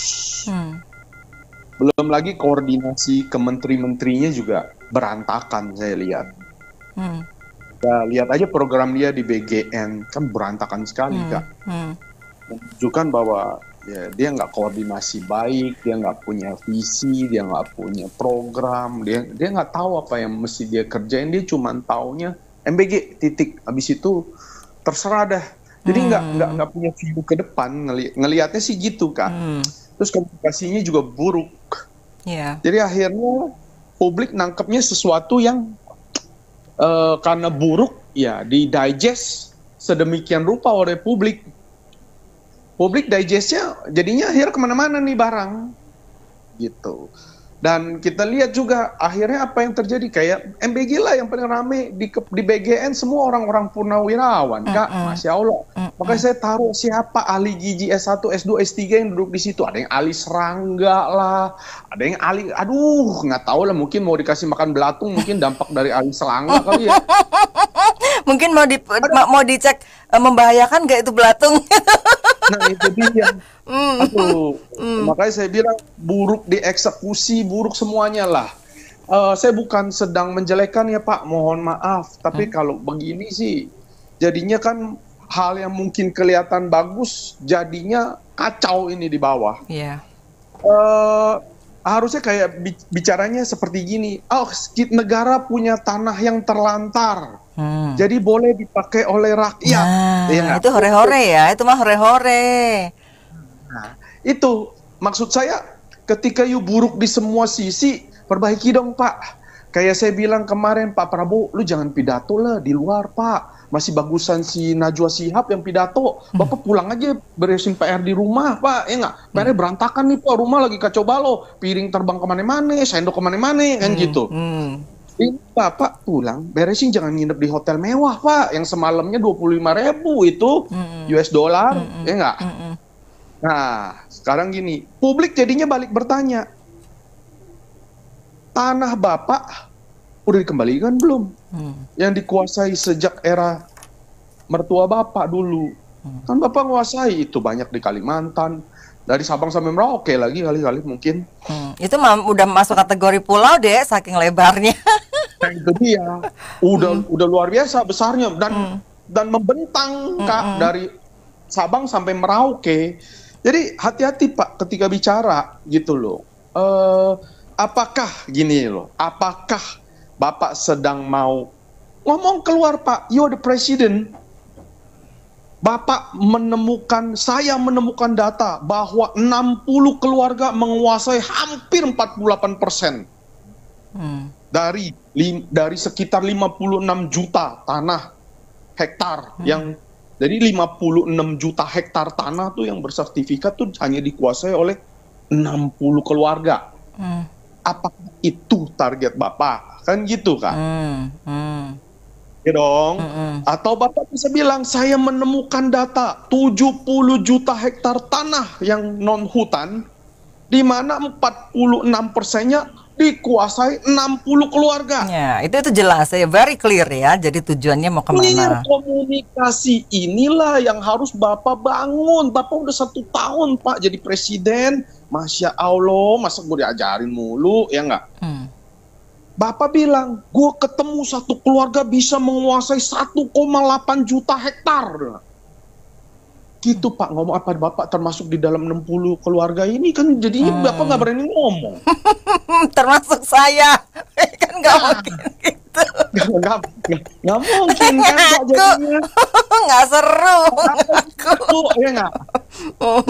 [SPEAKER 13] Belum lagi koordinasi ke menteri-menterinya juga berantakan saya lihat. Ya, lihat aja program dia di BGN kan berantakan sekali Kak. Menunjukkan bahwa ya, dia nggak koordinasi baik, dia nggak punya visi, dia nggak punya program, dia nggak tahu apa yang mesti dia kerjain, dia cuma taunya MBG titik, habis itu terserah dah. Jadi nggak punya view ke depan, ngelihatnya sih gitu Kak. Terus komunikasinya juga buruk. Jadi akhirnya publik nangkepnya sesuatu yang karena buruk ya di digest sedemikian rupa oleh publik. Publik digestnya jadinya akhirnya kemana-mana nih barang gitu. Dan kita lihat juga akhirnya apa yang terjadi, kayak MBG lah yang paling rame di BGN, semua orang-orang purnawirawan Kak, Masya Allah. Makanya saya taruh siapa ahli gizi S1, S2, S3 yang duduk di situ. Ada yang ahli serangga lah, ada yang ahli, aduh nggak tahu lah, mungkin mau dikasih makan belatung, mungkin dampak dari ahli serangga kali ya.
[SPEAKER 2] Mungkin mau dicek membahayakan nggak itu belatung.
[SPEAKER 13] Nah itu dia. Makanya saya bilang buruk dieksekusi, buruk semuanya lah. Saya bukan sedang menjelekan ya Pak, mohon maaf. Tapi kalau begini sih, jadinya kan hal yang mungkin kelihatan bagus, jadinya kacau ini di bawah. Harusnya kayak bicaranya seperti gini. Negara punya tanah yang terlantar. Jadi boleh dipakai oleh rakyat.
[SPEAKER 2] Nah, itu hore-hore ya, itu mah hore-hore.
[SPEAKER 13] Nah, itu maksud saya, ketika you buruk di semua sisi, perbaiki dong Pak. Kayak saya bilang kemarin, Pak Prabowo, lu jangan pidato lah di luar Pak. masih bagusan si Najwa Shihab yang pidato. Bapak pulang aja beresin PR di rumah, Pak. Ya nggak? PR-nya berantakan nih, Pak. Rumah lagi kacau balau. Piring terbang kemana-mana, sendok kemana-mana, kan gitu. Ini Bapak pulang, beresin, jangan nginep di hotel mewah, Pak. Yang semalamnya 25.000 itu US dollar, ya nggak? Nah, sekarang gini, publik jadinya balik bertanya, tanah Bapak udah dikembalikan belum? Yang dikuasai sejak era mertua Bapak dulu. Kan Bapak nguasai itu banyak di Kalimantan. Dari Sabang sampai Merauke lagi kali-kali mungkin.
[SPEAKER 2] Itu udah masuk kategori pulau deh, saking lebarnya.
[SPEAKER 13] Nah, itu dia. Udah luar biasa besarnya. Dan membentang, Kak, dari Sabang sampai Merauke. Jadi hati-hati, Pak, ketika bicara gitu loh. Apakah gini loh, apakah Bapak sedang mau ngomong keluar, Pak, you're the president. Saya menemukan data bahwa 60 keluarga menguasai hampir 48% dari sekitar 56 juta tanah hektar yang jadi 56 juta hektar tanah tuh yang bersertifikat tuh hanya dikuasai oleh 60 keluarga. Apakah itu target Bapak? Kan gitu, Kak? Ya dong. Atau Bapak bisa bilang, saya menemukan data 70 juta hektar tanah yang non-hutan, di mana 46%-nya dikuasai 60 keluarga.
[SPEAKER 2] Ya, itu jelas ya, very clear ya. Jadi tujuannya mau kemana?
[SPEAKER 13] Clear komunikasi inilah yang harus Bapak bangun. Bapak udah 1 tahun, Pak, jadi presiden. Masya Allah, masa gue diajarin mulu, ya nggak? Bapak bilang, gue ketemu satu keluarga bisa menguasai 1,8 juta hektar. Gitu, Pak, ngomong apa Bapak termasuk di dalam 60 keluarga ini kan jadinya Bapak nggak berani ngomong.
[SPEAKER 2] Termasuk saya, kan nggak mungkin gitu.
[SPEAKER 13] Nggak mungkin kan, Pak, jadinya.
[SPEAKER 2] Nggak seru.
[SPEAKER 13] Ya nggak?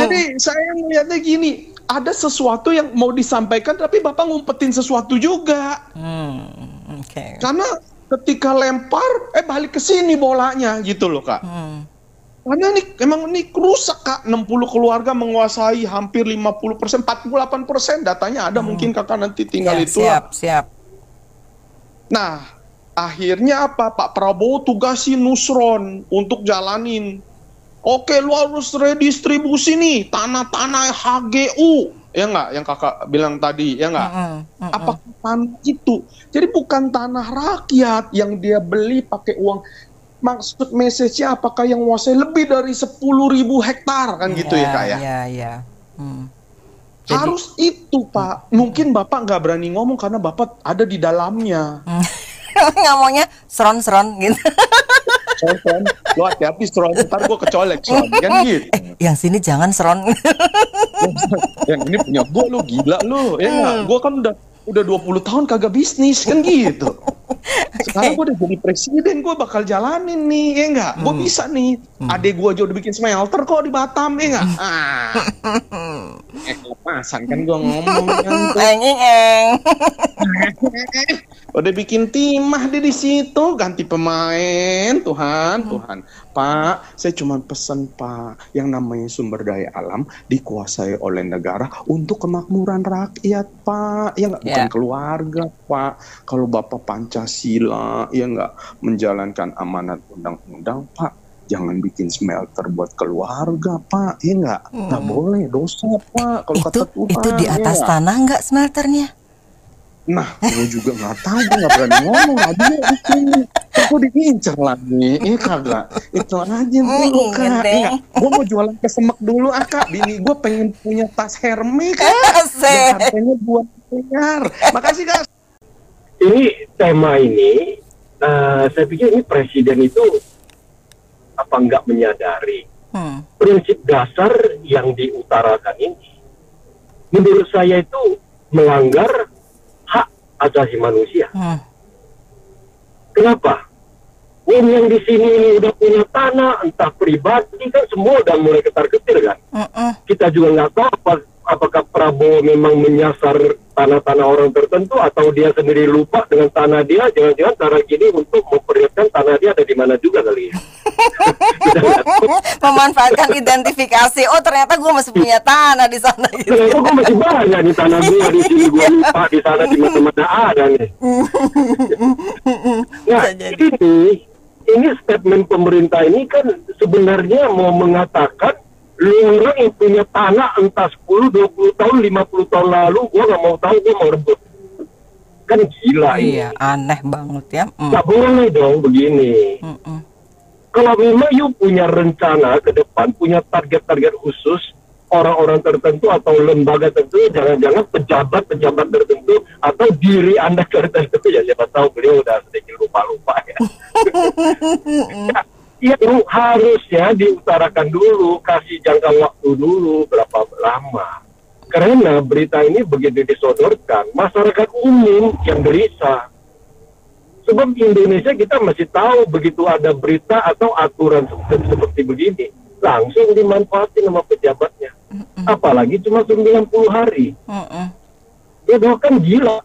[SPEAKER 13] Jadi saya melihatnya gini, ada sesuatu yang mau disampaikan tapi Bapak ngumpetin sesuatu juga. Karena ketika lempar, balik ke sini bolanya gitu loh, Kak. Karena emang ini rusak, Kak. 60 keluarga menguasai hampir 50%, 48% datanya ada, mungkin Kakak nanti tinggal
[SPEAKER 2] ya,
[SPEAKER 13] itu.
[SPEAKER 2] Siap.
[SPEAKER 13] Nah, akhirnya apa? Pak Prabowo tugasi Nusron untuk jalanin. Oke, lu harus redistribusi nih tanah-tanah HGU, ya nggak? Yang Kakak bilang tadi, ya nggak? Apakah tanah itu? Jadi bukan tanah rakyat yang dia beli pakai uang. Maksud message-nya apakah yang menguasai lebih dari 10.000 hektar kan gitu ya, Kak ya?
[SPEAKER 2] Iya.
[SPEAKER 13] Harus itu, Pak. Mungkin Bapak nggak berani ngomong karena Bapak ada di dalamnya.
[SPEAKER 2] Ngomongnya seron-seron gitu.
[SPEAKER 13] Seron, lo hati-hati seron, ntar gue kecolek seron, kan gitu.
[SPEAKER 2] Yang sini jangan seron.
[SPEAKER 13] Yang ini punya gue, lo gila lo, ya nggak? Gue kan udah 20 tahun kagak bisnis, kan gitu. Sekarang gue udah jadi presiden, gue bakal jalanin nih, ya nggak? Gue bisa nih, adek gue aja udah bikin smelter kok di Batam, ya nggak? Lepasan kan gue ngomong kan. Udah bikin timah di situ, ganti pemain, Tuhan. Pak, saya cuma pesan, Pak, yang namanya sumber daya alam dikuasai oleh negara untuk kemakmuran rakyat, Pak. Ya nggak, bukan keluarga, Pak. Kalau Bapak Pancasila, ya nggak, menjalankan amanat undang-undang, Pak, jangan bikin smelter buat keluarga, Pak. Ya nggak boleh, dosa, Pak. Kalau kata Tuhan.
[SPEAKER 2] Itu di atas tanah nggak smelternya?
[SPEAKER 13] Nah, gue juga nggak tahu, gue nggak berani ngomong lagi itu. Aku diincar lagi, kagak. Itu aja dulu, Kak. Gue mau jualan kesemek dulu, Kak. Bini gue pengen punya tas Hermes, Kak. Harganya buat bayar. Makasih, Kak.
[SPEAKER 14] Ini tema ini, saya pikir ini presiden itu apa nggak menyadari prinsip dasar yang diutarakan ini. Menurut saya itu melanggar asasi manusia. Kenapa? Ini yang di sini udah punya tanah, entah pribadi kan semua udah mulai ketar-ketir kan. Kita juga nggak tahu apakah Prabowo memang menyasar tanah-tanah orang tertentu atau dia sendiri lupa dengan tanah dia, jangan-jangan cara gini untuk memperlihatkan tanah dia ada di mana juga kali ya.
[SPEAKER 2] Memanfaatkan identifikasi, oh ternyata gue masih punya tanah di sana gitu.
[SPEAKER 14] Ternyata gue masih banyak di tanah gue, di sini gue lupa, di sana di mana-mana ada nih. Nah ini statement pemerintah ini kan sebenarnya mau mengatakan lu orang yang punya tanah entah 10, 20 tahun, 50 tahun lalu, gua nggak mau tahu, gua mau rebut. Kan gila ini.
[SPEAKER 2] Iya, aneh banget ya.
[SPEAKER 14] Nggak boleh dong begini. Kalau memang you punya rencana ke depan, punya target-target khusus, orang-orang tertentu atau lembaga tertentu, jangan-jangan pejabat-pejabat tertentu atau diri Anda tertentu, ya siapa tahu beliau udah sedikit lupa-lupa ya. Ya, harusnya diutarakan dulu, kasih jangka waktu dulu berapa lama. Karena berita ini begitu disodorkan, masyarakat umum yang gelisah. Sebab di Indonesia kita masih tahu begitu ada berita atau aturan seperti begini, langsung dimanfaatin sama pejabatnya. Apalagi cuma 90 hari. Itu kan gila.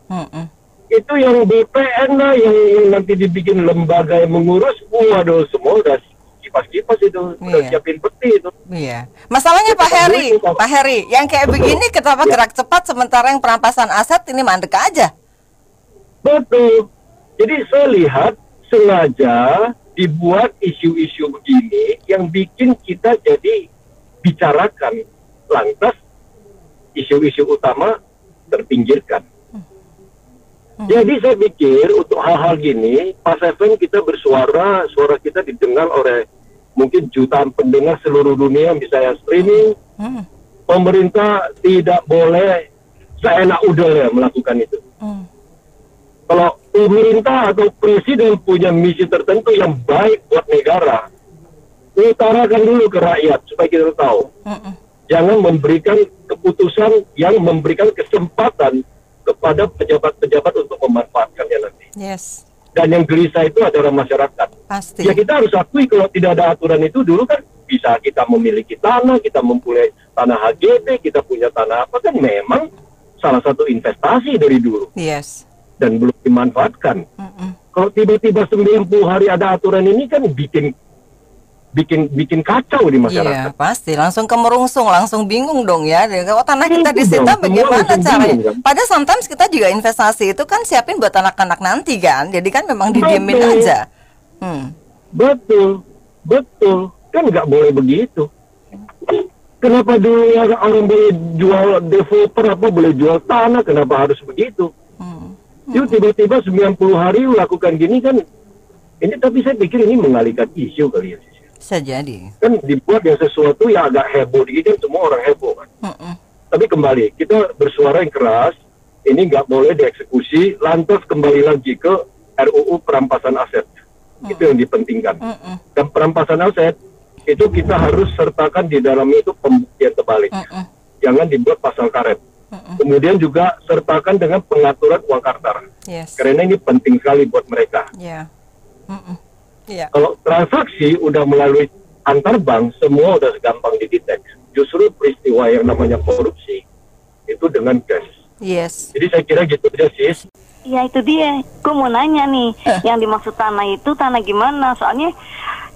[SPEAKER 14] Itu yang BPN lah, yang nanti dibikin lembaga yang mengurus, waduh semua udah kipas-kipas itu, udah siapin peti itu.
[SPEAKER 2] Iya. Masalahnya Pak Heri, yang kayak begini kenapa gerak cepat sementara yang perampasan aset ini mandek aja?
[SPEAKER 14] Betul. Jadi saya lihat sengaja dibuat isu-isu begini yang bikin kita jadi bicarakan, lantas isu-isu utama terpinggirkan. Jadi saya pikir untuk hal-hal gini, Pas FM kita bersuara, suara kita didengar oleh mungkin jutaan pendengar seluruh dunia yang bisa streaming. Pemerintah tidak boleh seenak udel ya melakukan itu. Kalau pemerintah atau presiden punya misi tertentu yang baik buat negara, utarakan dulu ke rakyat supaya kita tahu. Jangan memberikan keputusan yang memberikan kesempatan kepada pejabat-pejabat untuk memanfaatkannya nanti.
[SPEAKER 2] Yes.
[SPEAKER 14] Dan yang gelisah itu adalah masyarakat.
[SPEAKER 2] Pasti.
[SPEAKER 14] Ya kita harus akui kalau tidak ada aturan itu dulu kan bisa kita memiliki tanah, kita mempunyai tanah HGT, kita punya tanah apa kan memang salah satu investasi dari dulu.
[SPEAKER 2] Yes.
[SPEAKER 14] Dan belum dimanfaatkan. Kalau tiba-tiba 90 hari ada aturan ini kan bikin kacau di masyarakat.
[SPEAKER 2] Iya, pasti langsung kemerungsung, langsung bingung dong ya. Kalau tanah kita disita bagaimana caranya? Padahal sometimes kita juga investasi itu kan siapin buat anak-anak nanti kan. Jadi kan memang didiemin aja.
[SPEAKER 14] Betul. Kan nggak boleh begitu. Kenapa dulu orang boleh jual developer apa boleh jual tanah? Kenapa harus begitu? Yuk tiba-tiba 90 hari lakukan gini kan. Ini tapi saya pikir ini mengalihkan isu kali ya.
[SPEAKER 2] Bisa jadi.
[SPEAKER 14] Kan dibuat yang sesuatu yang agak heboh, kan semua orang heboh kan. Tapi kembali, kita bersuara yang keras, ini nggak boleh dieksekusi, lantas kembali lagi ke RUU perampasan aset. Itu yang dipentingkan. Dan perampasan aset, itu kita harus sertakan di dalamnya itu pembuktian terbalik. Jangan dibuat pasal karet. Kemudian juga sertakan dengan pengaturan uang kartar. Karena ini penting sekali buat mereka. Kalau transaksi udah melalui antar bank, semua udah gampang dideteksi. Justru peristiwa yang namanya korupsi itu dengan cash.
[SPEAKER 2] Yes.
[SPEAKER 14] Jadi saya kira gitu aja sis.
[SPEAKER 9] Ya itu dia. Gue mau nanya nih, yang dimaksud tanah itu tanah gimana? Soalnya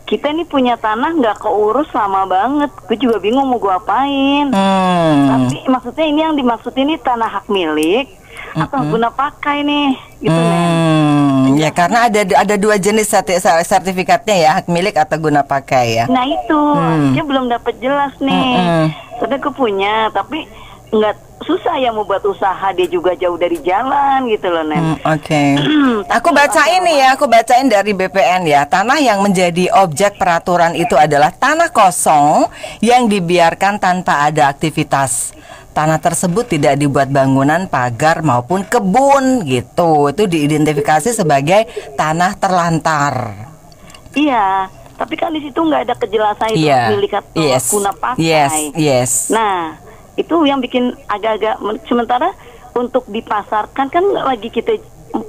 [SPEAKER 9] kita ini punya tanah nggak keurus lama banget. Gue juga bingung mau gue apain. Tapi maksudnya ini yang dimaksud ini tanah hak milik atau guna pakai nih, gitu
[SPEAKER 2] Ya karena ada dua jenis sertifikatnya ya, hak milik atau guna pakai ya.
[SPEAKER 9] Nah itu, dia belum dapat jelas nih. Sudah gue punya, tapi nggak susah ya mau buat usaha, dia juga jauh dari jalan gitu loh Nen.
[SPEAKER 2] Aku bacain dari BPN ya. Tanah yang menjadi objek peraturan itu adalah tanah kosong yang dibiarkan tanpa ada aktivitas. Tanah tersebut tidak dibuat bangunan, pagar maupun kebun gitu. Itu diidentifikasi sebagai tanah terlantar.
[SPEAKER 9] Iya, tapi kan di situ nggak ada kejelasan itu milik atau guna pakai. Nah, itu yang bikin agak-agak sementara untuk dipasarkan kan lagi kita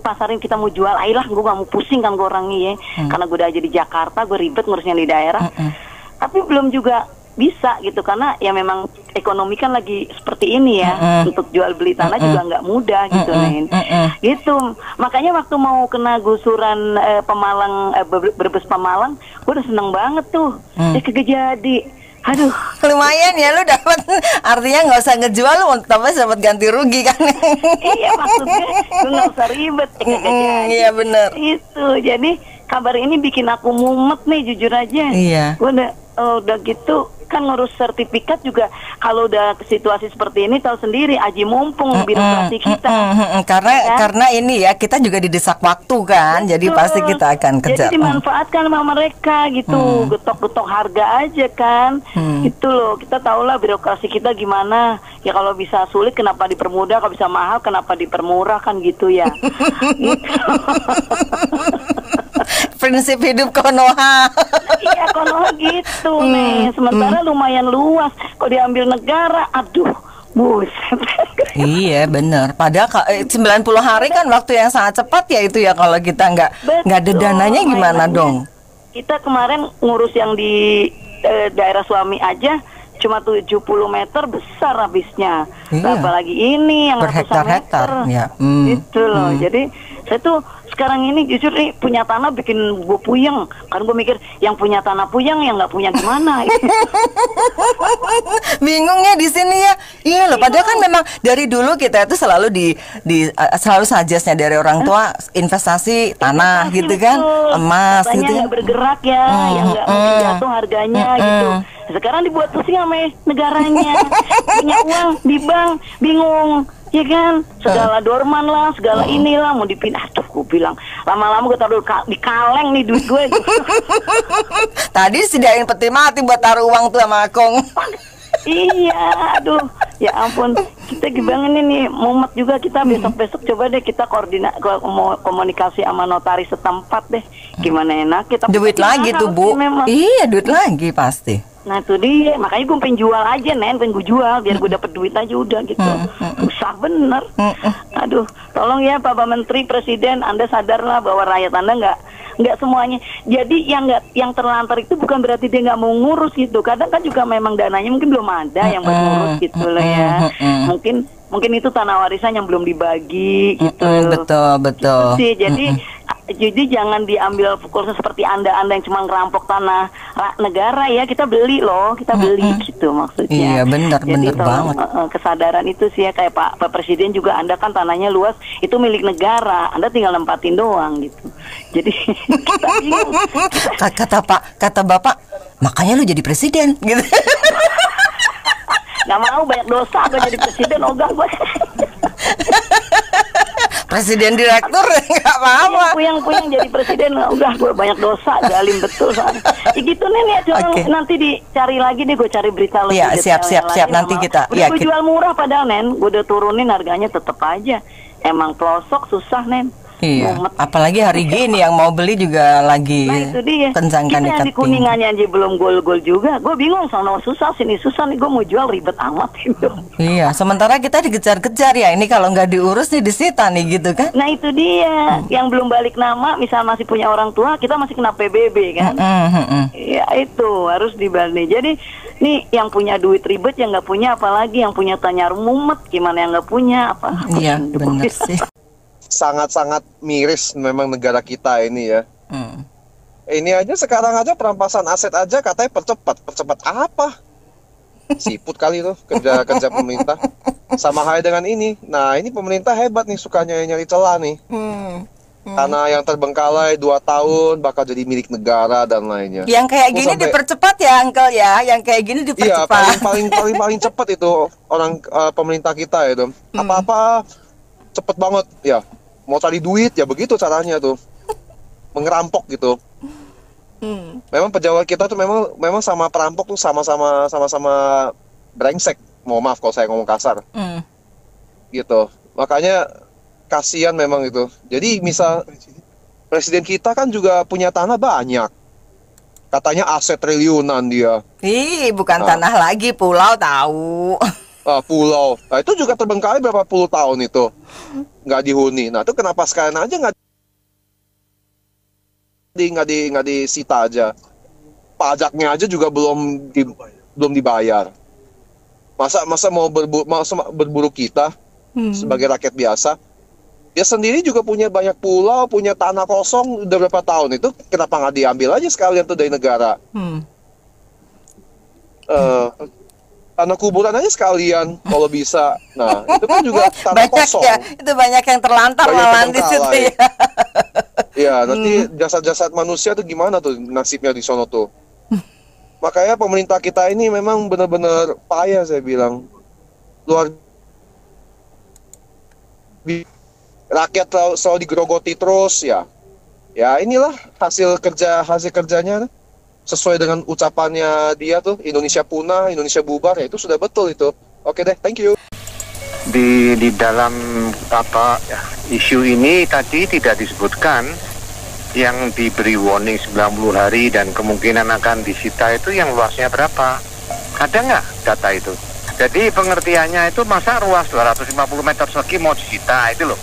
[SPEAKER 9] pasarin, kita mau jual, ayolah gue gak mau pusing kan gue orangnya ya. Karena gue udah aja di Jakarta, gue ribet ngurusnya di daerah. Tapi belum juga bisa gitu, karena ya memang
[SPEAKER 15] ekonomi kan lagi seperti ini ya, untuk jual beli tanah juga nggak mudah gitu, Nen. Gitu, makanya waktu mau kena gusuran Pemalang, Brebes Pemalang, gue udah seneng banget tuh, kagak jadi. Aduh,
[SPEAKER 2] lumayan ya lu dapat, artinya nggak usah ngejual lu, tapi dapat ganti rugi kan?
[SPEAKER 15] Iya, maksudnya gue nggak usah ribet.
[SPEAKER 2] Iya bener.
[SPEAKER 15] Itu, jadi kabar ini bikin aku mumet nih, jujur aja.
[SPEAKER 2] Iya.
[SPEAKER 15] Gue udah gitu kan ngurus sertifikat juga, kalau udah situasi seperti ini tahu sendiri, aji mumpung birokrasi kita.
[SPEAKER 2] Karena ini ya, kita juga didesak waktu kan. Betul. Jadi pasti kita akan kejar.
[SPEAKER 15] Jadi dimanfaatkan sama mereka gitu, getok-getok harga aja kan. Itu loh, kita tahulah birokrasi kita gimana. Ya kalau bisa sulit kenapa dipermudah, kalau bisa mahal kenapa dipermurah kan gitu ya. Gitu.
[SPEAKER 2] Prinsip hidup Konoha.
[SPEAKER 15] Iya, Konoha gitu nih. Sementara lumayan luas, kok diambil negara, aduh, buset.
[SPEAKER 2] Iya bener. Padahal 90 hari kan waktu yang sangat cepat ya itu ya, kalau kita nggak ada dananya gimana dong?
[SPEAKER 15] Kita kemarin ngurus yang di daerah suami aja cuma 70 meter besar habisnya.
[SPEAKER 2] Iya.
[SPEAKER 15] Apalagi ini yang ratusan meter.
[SPEAKER 2] Ya.
[SPEAKER 15] Itu loh. Jadi saya tuh sekarang ini jujur nih punya tanah bikin gue puyeng. Karena gue mikir yang punya tanah puyeng, yang nggak punya gimana?
[SPEAKER 2] Bingungnya di sini ya. Iya loh. Padahal kan memang dari dulu kita itu selalu selalu suggest-nya dari orang tua investasi tanah gitu kan, emas
[SPEAKER 15] katanya
[SPEAKER 2] gitu.
[SPEAKER 15] Nggak bergerak ya, yang nggak mungkin jatuh harganya gitu. Sekarang dibuat pusing sama negaranya. Punya uang di bank, bingung. Ya kan, segala dorman lah, segala inilah mau dipindah. Aduh, gue bilang lama-lama gue taruh di kaleng nih duit gue.
[SPEAKER 2] Tadi sediain peti mati buat taruh uang tuh sama Akong.
[SPEAKER 15] Iya, aduh, ya ampun, kita gimana nih, mumet juga kita besok-besok coba deh kita komunikasi sama notaris setempat deh, gimana enak kita.
[SPEAKER 2] Duit lagi tuh Bu, iya duit lagi pasti.
[SPEAKER 15] Nah itu dia, makanya gue pengen jual aja pengen gue jual biar gue dapet duit aja udah gitu. Susah bener. Aduh, tolong ya Pak Menteri, Presiden, Anda sadarlah bahwa rakyat Anda nggak semuanya. Jadi yang terlantar itu bukan berarti dia nggak mau ngurus gitu. Kadang kan juga memang dananya mungkin belum ada yang buat ngurus gitu loh ya. Mungkin itu tanah warisan yang belum dibagi gitu.
[SPEAKER 2] Betul.
[SPEAKER 15] Gitu sih. Jadi jangan diambil pukul seperti Anda yang cuma ngerampok tanah negara ya. Kita beli gitu maksudnya.
[SPEAKER 2] Iya benar banget.
[SPEAKER 15] Kesadaran itu sih ya, kayak Pak Presiden juga, Anda kan tanahnya luas, itu milik negara, Anda tinggal nempatin doang gitu. Jadi kita bingung.
[SPEAKER 2] Kata Bapak, makanya lu jadi presiden gitu.
[SPEAKER 15] Nggak mau, banyak dosa gue jadi presiden, ogah gue.
[SPEAKER 2] Presiden direktur nggak apa-apa.
[SPEAKER 15] Puyeng jadi presiden, udah gue banyak dosa, jalim betul soalnya. Ya gitu nih ya, nanti dicari lagi deh, gue cari berita lebih.
[SPEAKER 2] Iya siap nanti kita.
[SPEAKER 15] Udah gue jual murah padahal gue udah turunin harganya tetep aja. Emang pelosok susah
[SPEAKER 2] Iya. Apalagi hari gini yang mau beli juga lagi kencangkan
[SPEAKER 15] kita yang di Kuningannya aja belum gol-gol juga. Gue bingung, sono susah sini susah nih, gue mau jual ribet amat gitu.
[SPEAKER 2] Iya, sementara kita dikejar-kejar ya. Ini kalau nggak diurus nih disita nih gitu kan.
[SPEAKER 15] Nah itu dia, yang belum balik nama, misal masih punya orang tua, kita masih kena PBB kan. Ya itu harus dibalik. Jadi nih yang punya duit ribet, yang nggak punya, apalagi yang punya tanya mumet, gimana yang nggak punya apa.
[SPEAKER 2] Iya benar sih.
[SPEAKER 16] Sangat-sangat miris memang negara kita ini ya. Ini aja sekarang aja perampasan aset aja katanya percepat apa? Siput kali tuh kerja pemerintah. Sama halnya dengan ini. Nah ini pemerintah hebat nih, sukanya nyari celah nih. Tanah yang terbengkalai 2 tahun bakal jadi milik negara dan lainnya.
[SPEAKER 2] Yang kayak gini dipercepat ya Uncle ya. Yang kayak gini dipercepat.
[SPEAKER 16] Iya paling cepat itu orang pemerintah kita itu. Apa-apa cepet banget ya. Mau cari duit ya begitu caranya tuh, mengerampok gitu. Memang pejabat kita tuh memang sama perampok tuh sama-sama brengsek. Mohon maaf kalau saya ngomong kasar. Gitu. Makanya kasihan memang itu. Jadi misal presiden kita kan juga punya tanah banyak. Katanya aset triliunan dia.
[SPEAKER 2] Bukan tanah lagi, pulau tahu.
[SPEAKER 16] Pulau. Nah, itu juga terbengkalai berapa puluh tahun itu nggak dihuni. Nah itu kenapa sekalian aja nggak disita aja, pajaknya aja juga belum dibayar. Masa mau berburu kita sebagai rakyat biasa? Dia sendiri juga punya banyak pulau, punya tanah kosong udah berapa tahun itu, kenapa nggak diambil aja sekalian tuh dari negara? Tanah kuburan aja sekalian kalau bisa. Nah, itu kan juga tanah
[SPEAKER 2] banyak
[SPEAKER 16] kosong.
[SPEAKER 2] Ya, itu banyak yang terlantar malah di situ ya.
[SPEAKER 16] Ya, nanti jasad-jasad manusia tuh gimana tuh nasibnya di sono tuh. Makanya pemerintah kita ini memang benar-benar payah, saya bilang. Luar rakyat selalu digerogoti terus ya. Ya inilah hasil kerjanya sesuai dengan ucapannya dia tuh, Indonesia punah, Indonesia bubar, ya itu sudah betul itu. Oke deh, thank you.
[SPEAKER 4] Di dalam isu ini tadi tidak disebutkan yang diberi warning 90 hari dan kemungkinan akan disita itu yang luasnya berapa? Ada nggak data itu? Jadi pengertiannya itu masa ruas 250 meter persegi mau disita itu loh.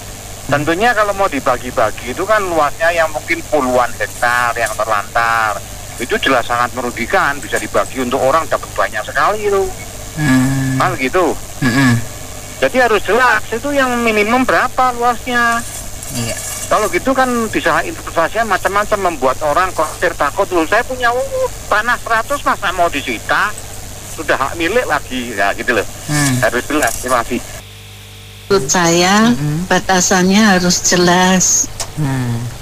[SPEAKER 4] Tentunya kalau mau dibagi-bagi itu kan luasnya yang mungkin puluhan hektar yang terlantar. Itu jelas sangat merugikan, bisa dibagi untuk orang dapat banyak sekali itu. Kan gitu. Jadi harus jelas itu yang minimum berapa luasnya.
[SPEAKER 2] Iya.
[SPEAKER 4] Kalau gitu kan bisa interpretasinya macam-macam, membuat orang khawatir takut loh. Saya punya tanah 100 masa mau disita, sudah hak milik lagi, ya gitu loh. Harus jelas. Terima kasih.
[SPEAKER 17] Menurut saya batasannya harus jelas.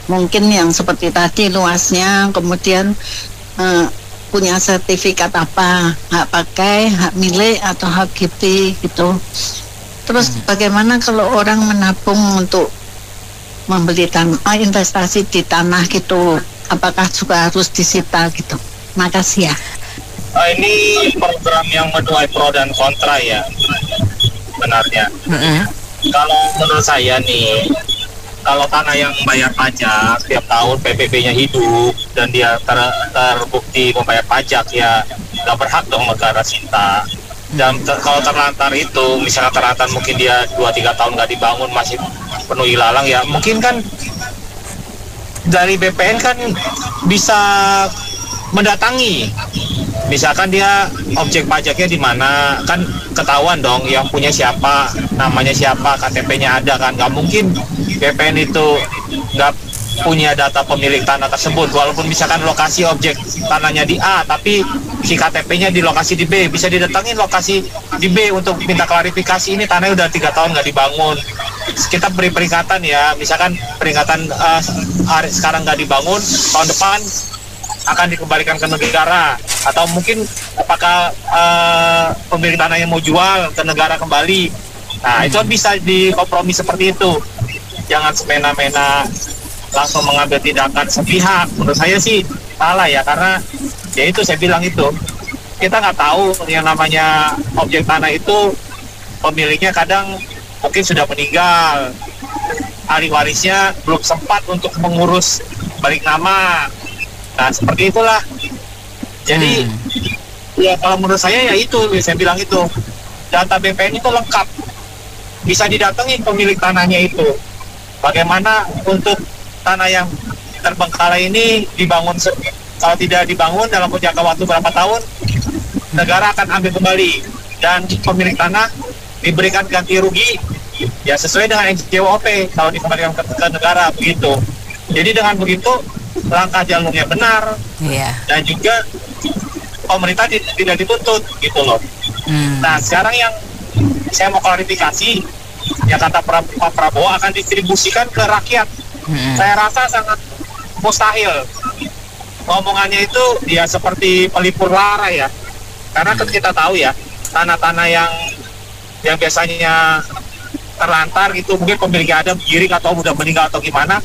[SPEAKER 17] Mungkin yang seperti tadi luasnya, kemudian punya sertifikat apa, hak pakai, hak milik atau hak gipi gitu. Terus bagaimana kalau orang menabung untuk membeli investasi di tanah gitu, apakah juga harus disita gitu? Makasih ya.
[SPEAKER 18] Ini program yang menuai pro dan kontra ya, benarnya. Kalau menurut saya nih, kalau tanah yang bayar pajak tiap tahun PPP-nya hidup dan dia terbukti membayar pajak, ya nggak berhak dong negara sita. Dan kalau terlantar itu, misalnya terlantar mungkin dia 2-3 tahun nggak dibangun masih penuh ilalang, ya mungkin kan dari BPN kan bisa mendatangi. Misalkan dia objek pajaknya di mana, kan ketahuan dong yang punya siapa, namanya siapa, KTP-nya ada kan. Nggak mungkin BPN itu nggak punya data pemilik tanah tersebut, walaupun misalkan lokasi objek tanahnya di A tapi si KTP-nya di lokasi di B, bisa didatangin lokasi di B untuk minta klarifikasi, ini tanahnya udah 3 tahun nggak dibangun. Kita beri peringatan ya, misalkan peringatan hari sekarang nggak dibangun, tahun depan akan dikembalikan ke negara, atau mungkin apakah pemilik tanah yang mau jual ke negara kembali. Nah itu bisa dikompromi seperti itu, jangan semena-mena langsung mengambil tindakan sepihak. Menurut saya sih salah ya, karena ya itu saya bilang itu, kita nggak tahu yang namanya objek tanah itu pemiliknya kadang mungkin sudah meninggal, ahli warisnya belum sempat untuk mengurus balik nama. Nah seperti itulah. Jadi ya kalau menurut saya ya itu, saya bilang itu, data BPN itu lengkap, bisa didatangi pemilik tanahnya itu. Bagaimana untuk tanah yang terbengkalai ini dibangun, kalau tidak dibangun dalam jangka waktu berapa tahun, negara akan ambil kembali dan pemilik tanah diberikan ganti rugi ya sesuai dengan NJWOP kalau dikembalikan ke negara begitu. Jadi dengan begitu langkah jalurnya benar, dan juga pemerintah tidak dituntut gitu loh. Nah sekarang yang saya mau klarifikasi, ya kata Pak Prabowo akan distribusikan ke rakyat. Saya rasa sangat mustahil. Ngomongannya itu ya seperti pelipur lara ya, karena kita tahu ya tanah-tanah yang biasanya terlantar gitu, mungkin pemiliknya ada giring atau udah meninggal atau gimana,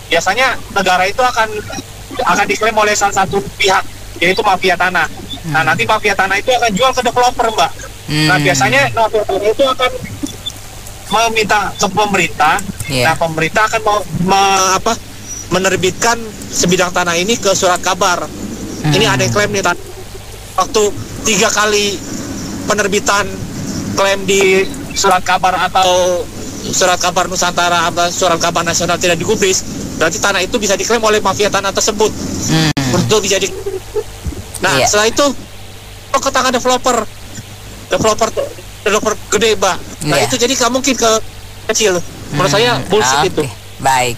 [SPEAKER 18] biasanya negara itu akan diklaim oleh salah satu pihak, yaitu mafia tanah. Nah nanti mafia tanah itu akan jual ke developer, Mbak. Nah biasanya mafia tanah itu akan meminta ke pemerintah. Nah pemerintah akan menerbitkan sebidang tanah ini ke surat kabar. Ini ada yang klaim nih, waktu 3 kali penerbitan klaim di surat kabar atau surat kabar Nusantara atau surat kabar nasional tidak digubris, berarti tanah itu bisa diklaim oleh mafia tanah tersebut untuk dijadikan. Nah setelah itu ke tangan developer. developer gede, Mbak. Nah, itu jadi nggak mungkin ke kecil. Menurut saya bullshit itu.
[SPEAKER 2] Baik.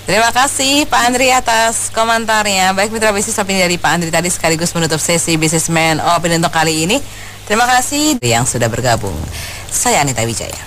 [SPEAKER 2] Terima kasih Pak Andri atas komentarnya. Baik, mitra bisnis, opini dari Pak Andri tadi sekaligus menutup sesi Businessman Opinion untuk kali ini. Terima kasih yang sudah bergabung. Saya Anita Wijaya.